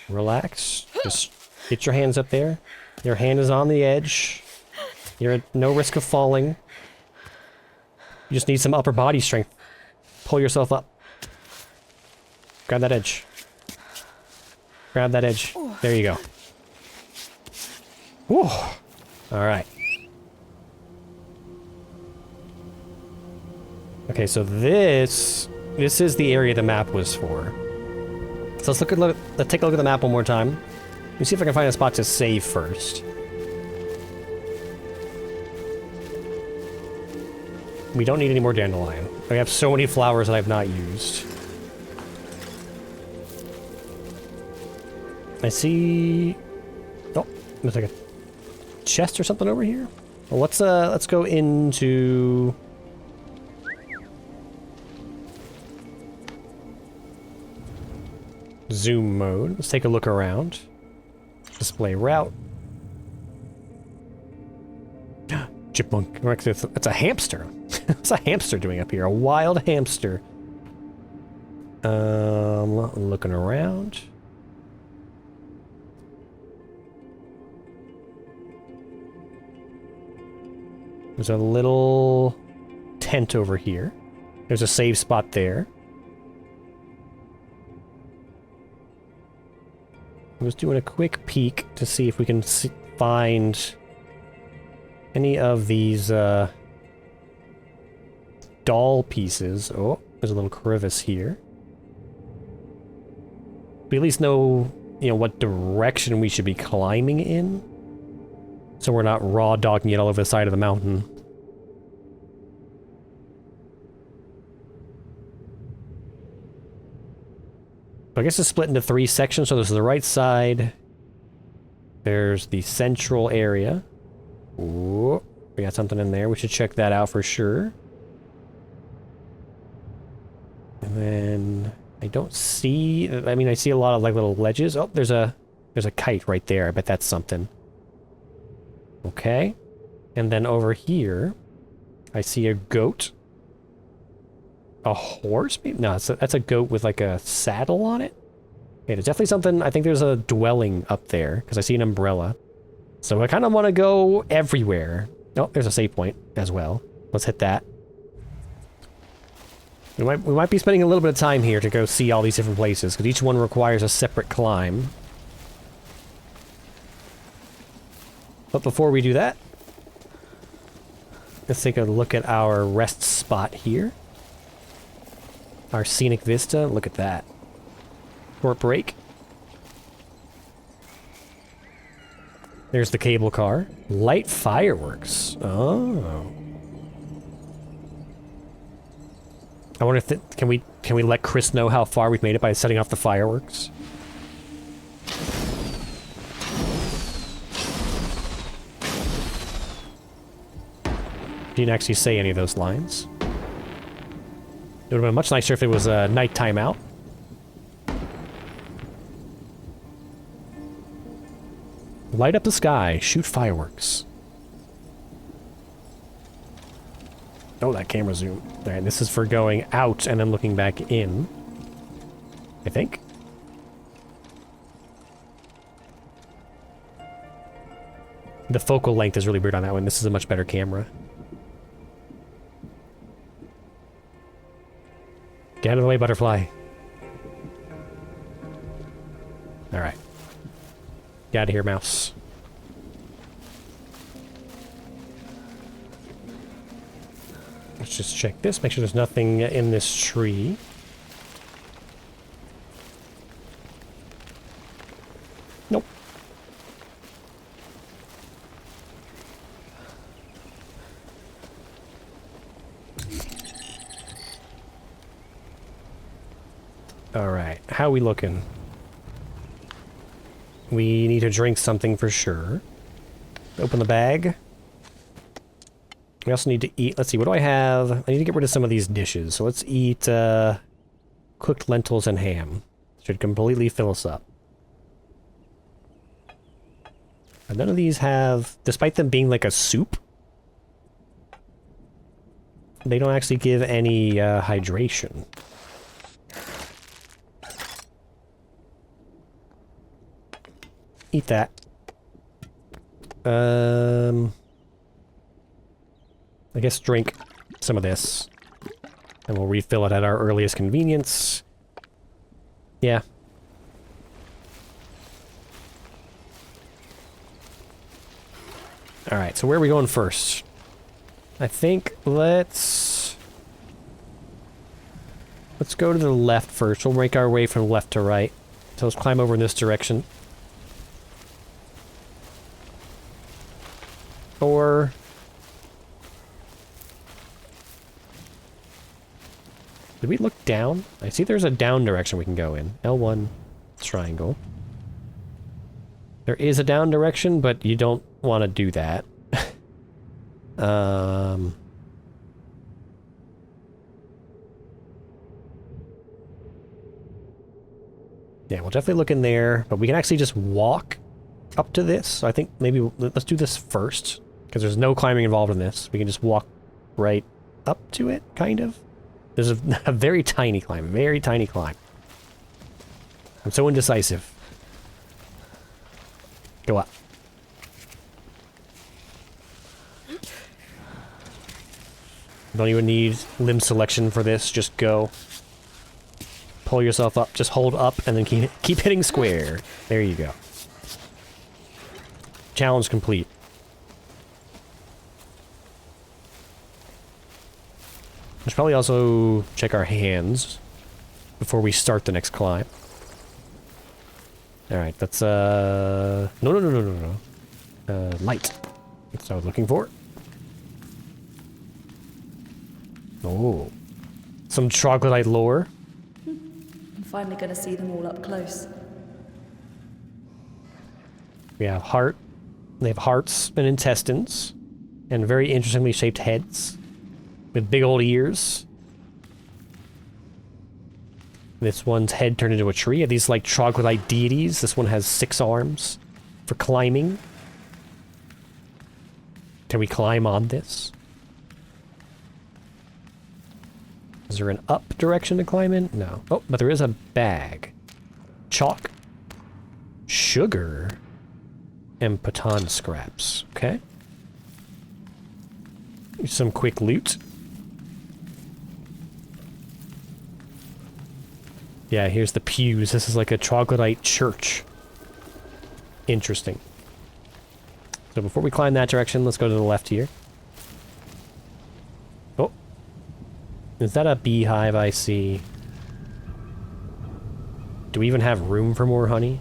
Relax. Just get your hands up there. Your hand is on the edge. You're at no risk of falling. You just need some upper body strength. Pull yourself up. Grab that edge. Grab that edge. There you go. Whew. Alright. Okay, so this is the area the map was for. So let's take a look at the map one more time. Let me see if I can find a spot to save first. We don't need any more dandelion. I have so many flowers that I've not used. I see... Oh, there's like a chest or something over here. Well, let's go into... Zoom mode. Let's take a look around. Display route. Chipmunk. It's a hamster. What's a hamster doing up here? A wild hamster. Looking around. There's a little tent over here. There's a save spot there. I'm just doing a quick peek to see if we can find any of these doll pieces. Oh, there's a little crevice here. We at least know, what direction we should be climbing in. So we're not raw dogging it all over the side of the mountain. I guess it's split into 3 sections. So there's the right side. There's the central area. Ooh, we got something in there. We should check that out for sure. And then I don't see... I mean, I see a lot of like little ledges. Oh, there's a kite right there. I bet that's something. Okay. And then over here, I see a goat. A horse? Maybe? No, that's a goat with like a saddle on it. Okay, there's definitely something. I think there's a dwelling up there because I see an umbrella. So I kind of want to go everywhere. Oh, there's a save point as well. Let's hit that. We might be spending a little bit of time here to go see all these different places because each one requires a separate climb. But before we do that, let's take a look at our rest spot here. Our scenic vista, look at that. Short break. There's the cable car. Light fireworks. Oh. I wonder if can we let Chris know how far we've made it by setting off the fireworks? He didn't actually say any of those lines. It would have been much nicer if it was a nighttime out. Light up the sky, shoot fireworks. Oh, that camera zoom. Alright, this is for going out and then looking back in. I think. The focal length is really weird on that one. This is a much better camera. Get out of the way, butterfly. Alright. Get out of here, mouse. Let's just check this, make sure there's nothing in this tree. Nope. Alright, how are we looking? We need to drink something for sure. Open the bag. We also need to eat. Let's see, what do I have? I need to get rid of some of these dishes. So let's eat cooked lentils and ham. Should completely fill us up. And none of these have, despite them being like a soup, they don't actually give any hydration. Eat that. I guess drink some of this. And we'll refill it at our earliest convenience. Yeah. Alright, so where are we going first? I think let's go to the left first. We'll make our way from left to right. So let's climb over in this direction. Or... did we look down? I see there's a down direction we can go in. L1 triangle. There is a down direction, but you don't want to do that. Yeah, we'll definitely look in there, but we can actually just walk up to this. So I think maybe let's do this first, because there's no climbing involved in this. We can just walk right up to it, kind of. There's a very tiny climb, very tiny climb. I'm so indecisive. Go up. Don't even need limb selection for this, just go. Pull yourself up, just hold up, and then keep hitting square. There you go. Challenge complete. We should probably also check our hands before we start the next climb. Alright, that's, no. Light. That's what I was looking for. Oh. Some troglodyte lore. I'm finally going to see them all up close. We have heart. They have hearts and intestines. And very interestingly shaped heads. With big old ears. This one's head turned into a tree. Are these like troglodyte deities? This one has 6 arms for climbing. Can we climb on this? Is there an up direction to climb in? No. Oh, but there is a bag. Chalk. Sugar. And petan scraps. Okay. Some quick loot. Yeah, here's the pews. This is like a troglodyte church. Interesting. So before we climb that direction, let's go to the left here. Oh. Is that a beehive I see? Do we even have room for more honey?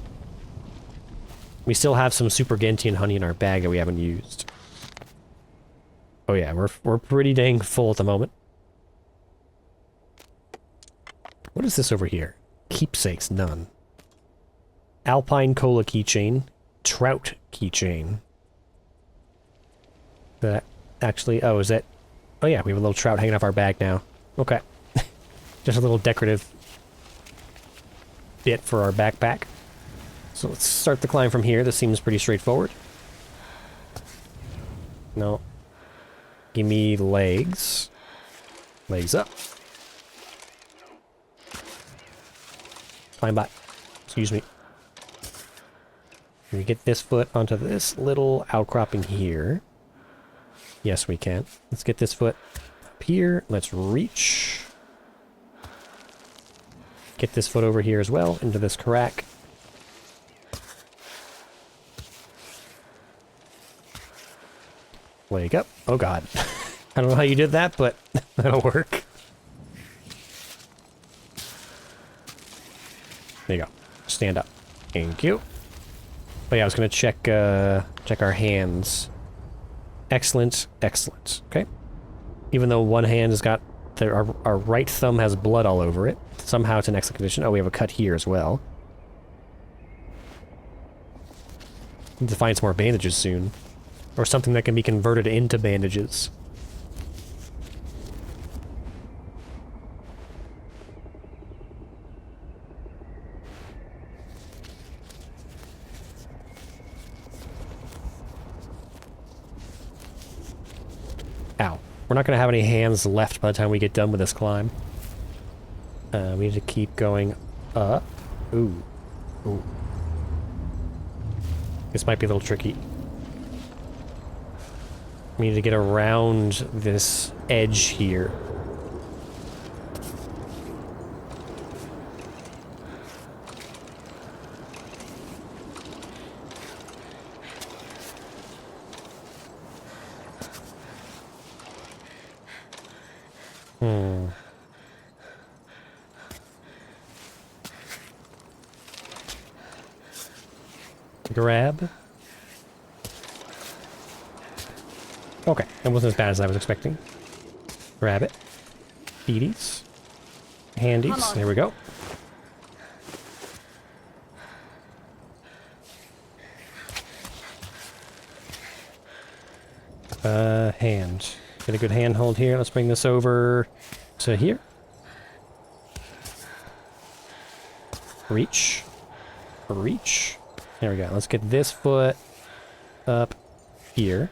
We still have some Super Gentian honey in our bag that we haven't used. Oh yeah, we're pretty dang full at the moment. What is this over here? Keepsakes, none. Alpine Cola keychain. Trout keychain. That actually... Oh, is that... Oh yeah, we have a little trout hanging off our bag now. Okay. Just a little decorative bit for our backpack. So let's start the climb from here. This seems pretty straightforward. No. Give me legs. Legs up. Climb by. Excuse me. Can we get this foot onto this little outcropping here? Yes, we can. Let's get this foot up here. Let's reach. Get this foot over here as well, into this crack. Leg up. Oh god. I don't know how you did that, but that'll work. There you go. Stand up. Thank you. But yeah, I was gonna check check our hands. Excellent, excellent. Okay. Even though one hand has got our right thumb has blood all over it. Somehow it's in excellent condition. Oh, we have a cut here as well. Need to find some more bandages soon. Or something that can be converted into bandages. Ow. We're not going to have any hands left by the time we get done with this climb. We need to keep going up. Ooh. Ooh. This might be a little tricky. We need to get around this edge here. Grab. Okay, that wasn't as bad as I was expecting. Grab it. Feeties. Handies. There we go. Hand. Get a good handhold here. Let's bring this over to here. Reach. Reach. There we go. Let's get this foot up here.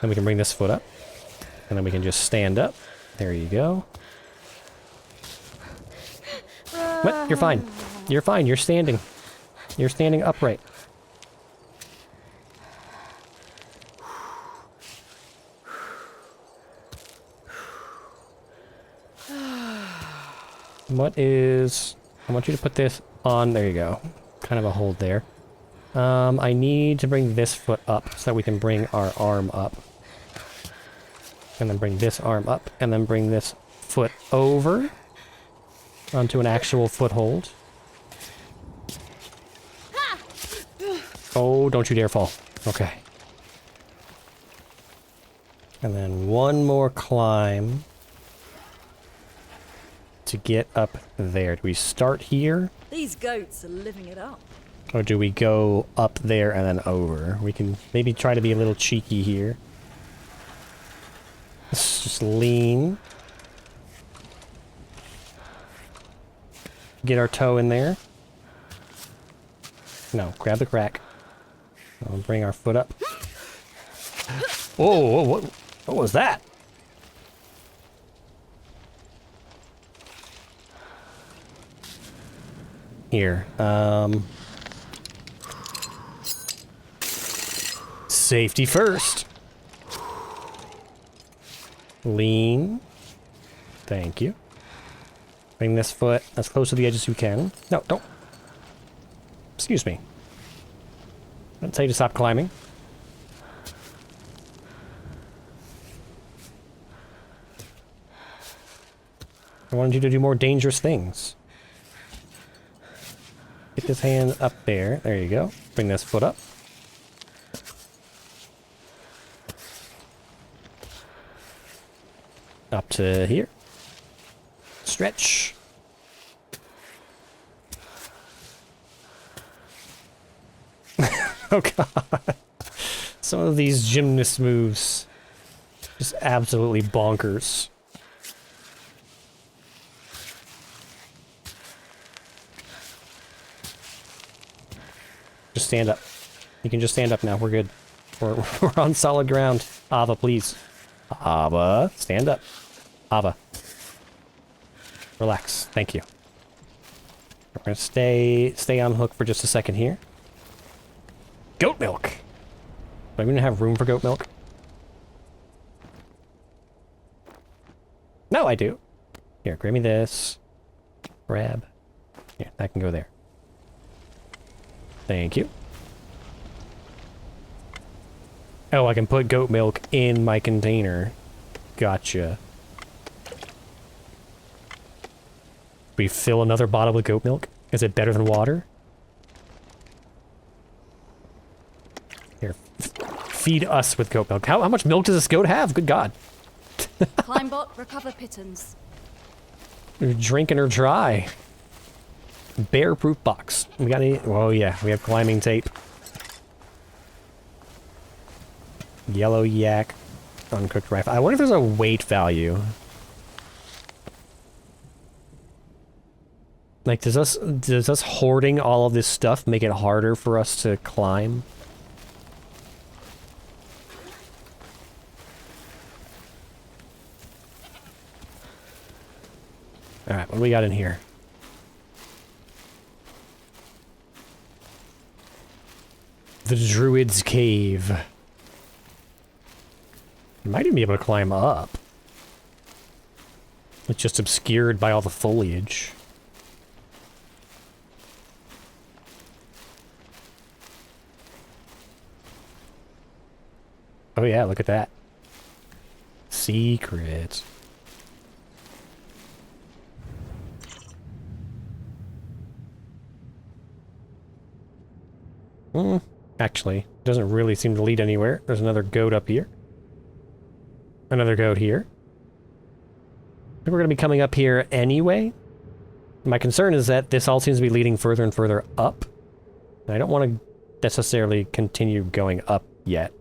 Then we can bring this foot up. And then we can just stand up. There you go. What? You're fine. You're fine. You're standing. You're standing upright. What is... I want you to put this on... There you go. Kind of a hold there. I need to bring this foot up so that we can bring our arm up. And then bring this arm up. And then bring this foot over onto an actual foothold. Oh, don't you dare fall. Okay. And then one more climb to get up there. Do we start here? These goats are living it up. Or do we go up there and then over? We can maybe try to be a little cheeky here. Let's just lean. Get our toe in there. No, grab the crack. We'll bring our foot up. Whoa, what was that? Here, safety first. Lean. Thank you. Bring this foot as close to the edge as you can. No, don't. Excuse me. I'd tell you to stop climbing. I wanted you to do more dangerous things. Get this hand up there. There you go. Bring this foot up. Up to here. Stretch. Oh god. Some of these gymnast moves. Just absolutely bonkers. Just stand up. You can just stand up now. We're good. We're on solid ground. Ava, please. Ava, stand up. Ava. Relax. Thank you. We're gonna stay on hook for just a second here. Goat milk! Do I even have room for goat milk? No, I do. Here, grab me this. Grab. Here, that can go there. Thank you. Oh, I can put goat milk in my container. Gotcha. We fill another bottle with goat milk? Is it better than water? Here, feed us with goat milk. How much milk does this goat have? Good God. Climb-bot, recover pittance. We're drinking her dry. Bear-proof box. We got any? Oh yeah, we have climbing tape. Yellow yak. Uncooked rifle. I wonder if there's a weight value. Like, does us hoarding all of this stuff make it harder for us to climb? Alright, what do we got in here? The Druid's Cave. You might even be able to climb up. It's just obscured by all the foliage. Oh yeah, look at that. Secret. Actually, doesn't really seem to lead anywhere. There's another goat up here. Another goat here. I think we're going to be coming up here anyway. My concern is that this all seems to be leading further and further up. And I don't want to necessarily continue going up yet.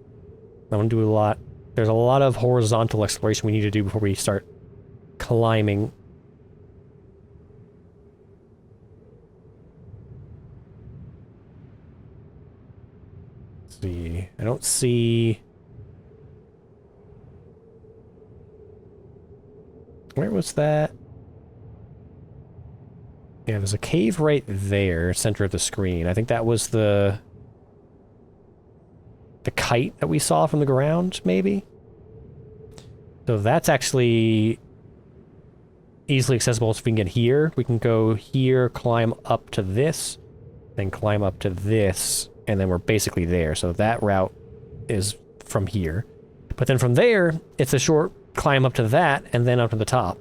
I want to do a lot. There's a lot of horizontal exploration we need to do before we start climbing. Let's see. I don't see... Where was that? Yeah, there's a cave right there, center of the screen. I think that was the kite that we saw from the ground, maybe? So that's actually easily accessible. So if we can get here, we can go here, climb up to this, then climb up to this, and then we're basically there. So that route is from here. But then from there, it's a short climb up to that, and then up to the top.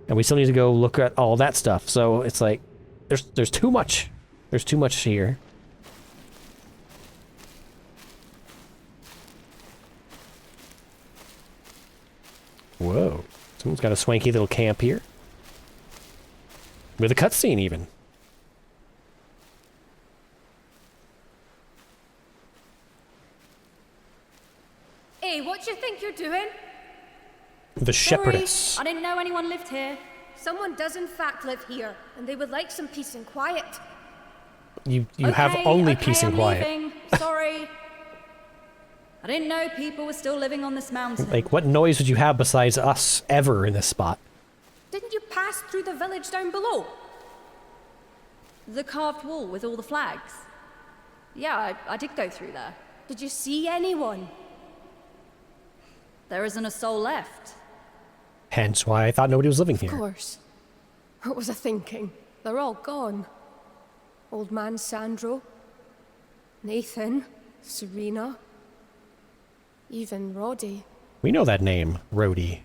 And we still need to go look at all that stuff. So it's like, there's too much. There's too much here. Whoa. Someone's got a swanky little camp here. With a cutscene, even. Hey, what do you think you're doing? The shepherdess. Sorry, I didn't know anyone lived here. Someone does in fact live here, and they would like some peace and quiet. You have only peace and I'm quiet. leaving. Sorry. I didn't know people were still living on this mountain. Like, what noise would you have besides us ever in this spot? Didn't you pass through the village down below? The carved wall with all the flags. Yeah, I did go through there. Did you see anyone? There isn't a soul left. Hence why I thought nobody was living Of here. course. What was I thinking? They're all gone. Old man Sandro, Nathan, Serena, even Roddy. We know that name, Rhodey.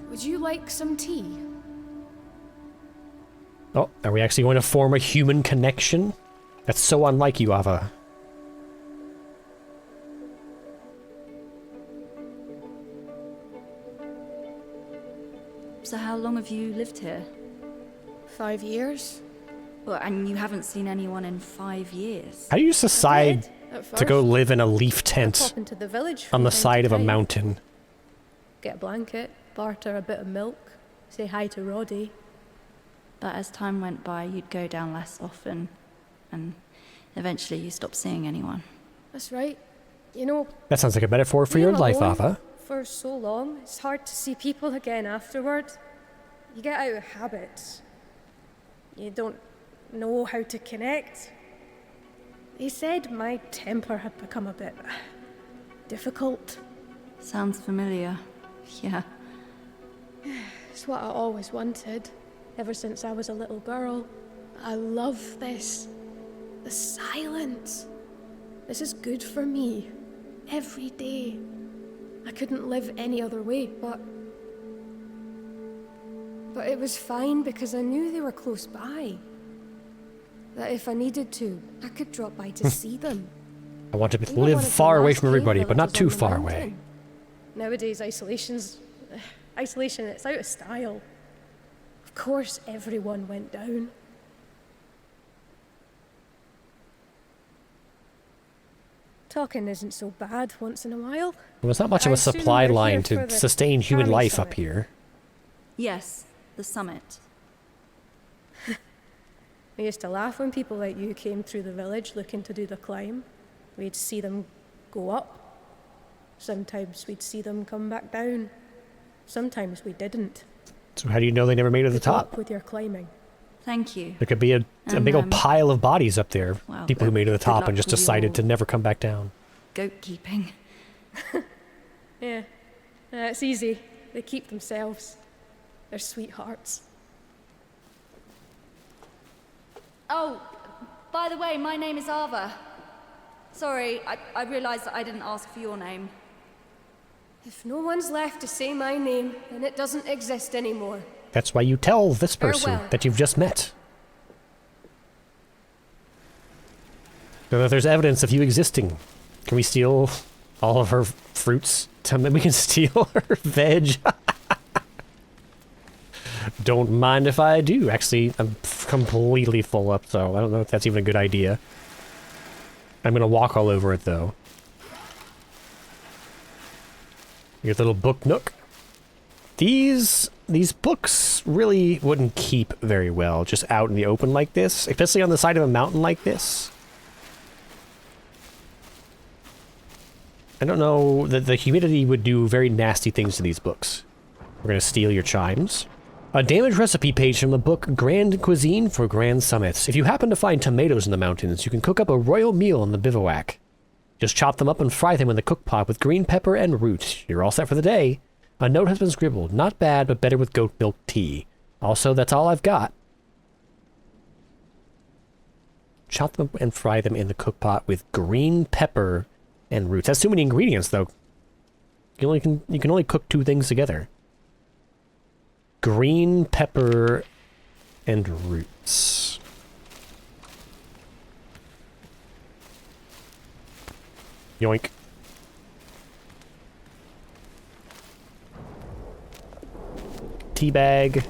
Would you like some tea? Oh, are we actually going to form a human connection? That's so unlike you, Ava. So how long have you lived here? 5 years? Well, and you haven't seen anyone in 5 years. How do you decide At to go first. live in a leaf I tent pop into the village on from the time side to of a time. mountain? Get a blanket, barter a bit of milk, say hi to Roddy. But as time went by, you'd go down less often, and eventually you stopped seeing anyone. That's right. You know, That sounds like a metaphor for your being life, alone Ava. for so long, it's hard to see people again afterward. You get out of habits. You don't know how to connect. They said my temper had become a bit difficult. Sounds familiar. Yeah. It's what I always wanted, ever since I was a little girl. I love this. The silence. This is good for me. Every day. I couldn't live any other way, but it was fine because I knew they were close by. That if I needed to, I could drop by to see them. I want to You know, one live of the far away last from cave everybody, but not villages too on the far away. mountain. Nowadays, isolation, it's out of style. Of course, everyone went down. Talking isn't so bad once in a while. Well, there's not much of I a assume supply you're line here to for the sustain human farming life summit. up here. Yes, the summit. I used to laugh when people like you came through the village looking to do the climb. We'd see them go up. Sometimes we'd see them come back down. Sometimes we didn't. So how do you know they never made it to the Good luck top? with your climbing. Thank you. There could be a And, big old pile of bodies up there. well, People who made it to the good top luck and just with decided your- to never come back down. Goat keeping. Yeah, it's easy. They keep themselves. They're sweethearts. Oh, by the way, my name is Ava. Sorry, I realised that I didn't ask for your name. If no one's left to say my name, then it doesn't exist anymore. That's why you tell this person Farewell. that you've just met. So that there's evidence of you existing. Can we steal all of her fruits? Tell me we can steal her veg. Don't mind if I do. Actually, I'm completely full up, so I don't know if that's even a good idea. I'm gonna walk all over it, though. Your little book nook. These books really wouldn't keep very well just out in the open like this, especially on the side of a mountain like this. I don't know, the humidity would do very nasty things to these books. We're gonna steal your chimes. A damaged recipe page from the book Grand Cuisine for Grand Summits. If you happen to find tomatoes in the mountains, you can cook up a royal meal in the bivouac. Just chop them up and fry them in the cook pot with green pepper and root. You're all set for the day. A note has been scribbled. Not bad, but better with goat milk tea. Also, that's all I've got. Chop them up and fry them in the cook pot with green pepper and roots. That's too many ingredients, though. You can only cook 2 things together. Green pepper and roots. Yoink. Tea bag.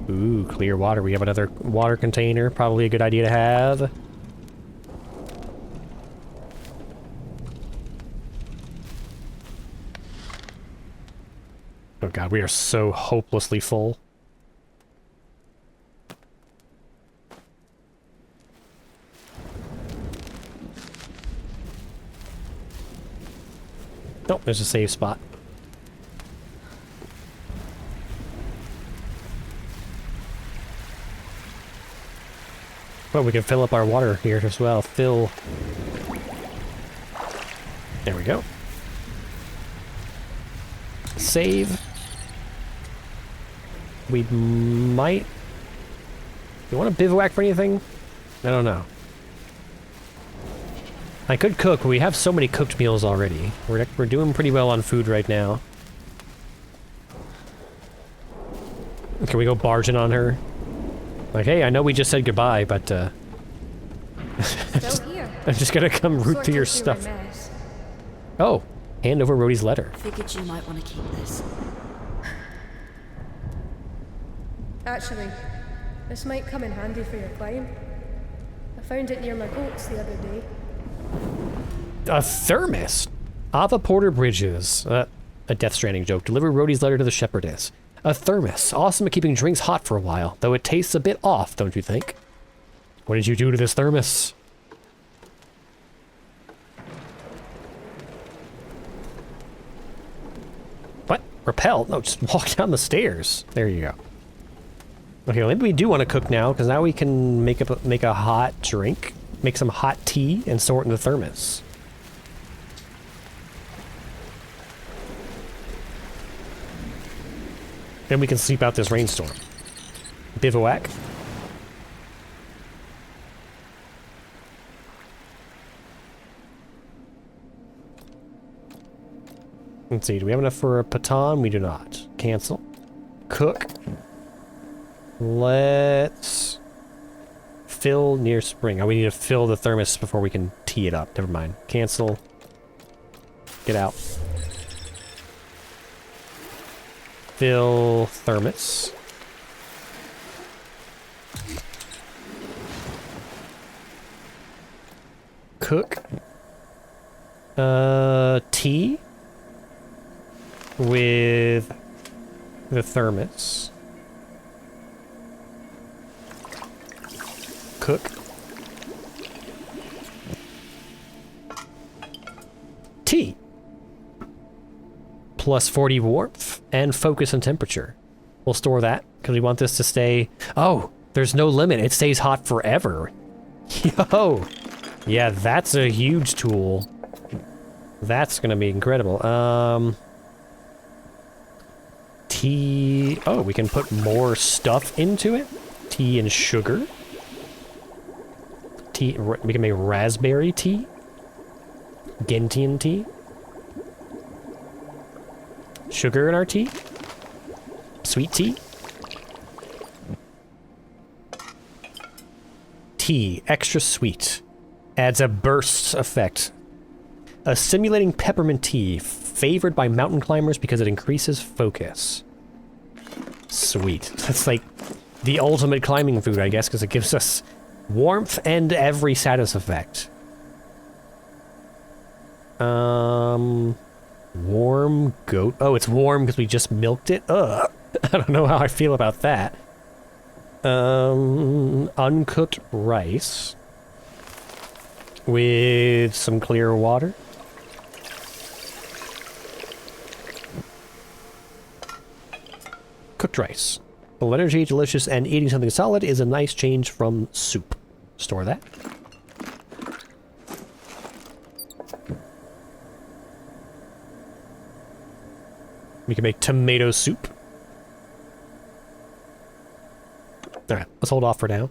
Ooh, clear water. We have another water container. Probably a good idea to have. Oh god, we are so hopelessly full. Nope, there's a save spot. Well, we can fill up our water here as well. Fill. There we go. Save. We might... You want to bivouac for anything? I don't know. I could cook, but we have so many cooked meals already. We're doing pretty well on food right now. Can we go barging on her? Like, hey, I know we just said goodbye, but, Still here. I'm just gonna come root through your stuff. Oh, hand over Rhodey's letter. Figured you might want to keep this. Actually, this might come in handy for your climb. I found it near my goats the other day. A thermos? Ava Porter Bridges. A Death Stranding joke. Deliver Rhodey's letter to the shepherdess. A thermos. Awesome at keeping drinks hot for a while, though it tastes a bit off, don't you think? What did you do to this thermos? What? Repel? No, just walk down the stairs. There you go. Okay, well, maybe we do want to cook now, because now we can make a hot drink. Make some hot tea and store it in the thermos. Then we can sleep out this rainstorm. Bivouac. Let's see, do we have enough for a baton? We do not. Cancel. Cook. Let's fill near spring. Oh, we need to fill the thermos before we can tee it up. Never mind. Cancel. Get out. Fill thermos. Cook. Tea. With the thermos. Cook. Tea. Plus 40 warmth and focus and temperature. We'll store that because we want this to stay... Oh, there's no limit. It stays hot forever. Yo. Yeah, that's a huge tool. That's going to be incredible. Tea... Oh, we can put more stuff into it. Tea and sugar. Tea... We can make raspberry tea. Gentian tea. Sugar in our tea. Sweet tea. Tea. Extra sweet. Adds a burst effect. A stimulating peppermint tea. Favored by mountain climbers because it increases focus. Sweet. That's like the ultimate climbing food, I guess, because it gives us warmth and every status effect. Warm goat. Oh, it's warm because we just milked it? Ugh. I don't know how I feel about that. Uncooked rice. With some clear water. Cooked rice. Full of energy, delicious, and eating something solid is a nice change from soup. Store that. We can make tomato soup. Alright, let's hold off for now.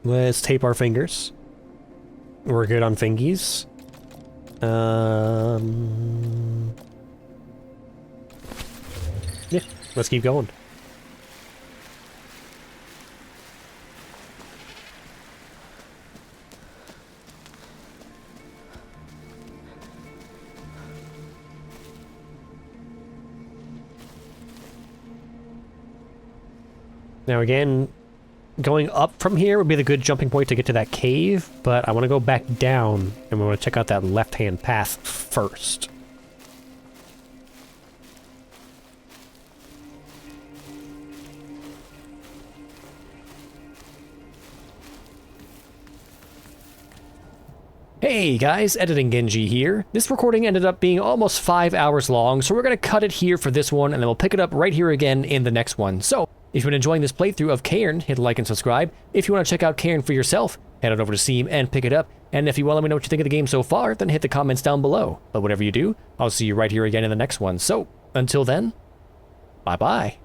Let's tape our fingers. We're good on fingies. Yeah, let's keep going. Now again, going up from here would be the good jumping point to get to that cave, but I want to go back down, and we want to check out that left-hand path first. Hey guys, Editing Genji here. This recording ended up being almost 5 hours long, so we're going to cut it here for this one, and then we'll pick it up right here again in the next one. So, if you've been enjoying this playthrough of Cairn, hit like and subscribe. If you want to check out Cairn for yourself, head on over to Steam and pick it up. And if you want to let me know what you think of the game so far, then hit the comments down below. But whatever you do, I'll see you right here again in the next one. So, until then, bye-bye.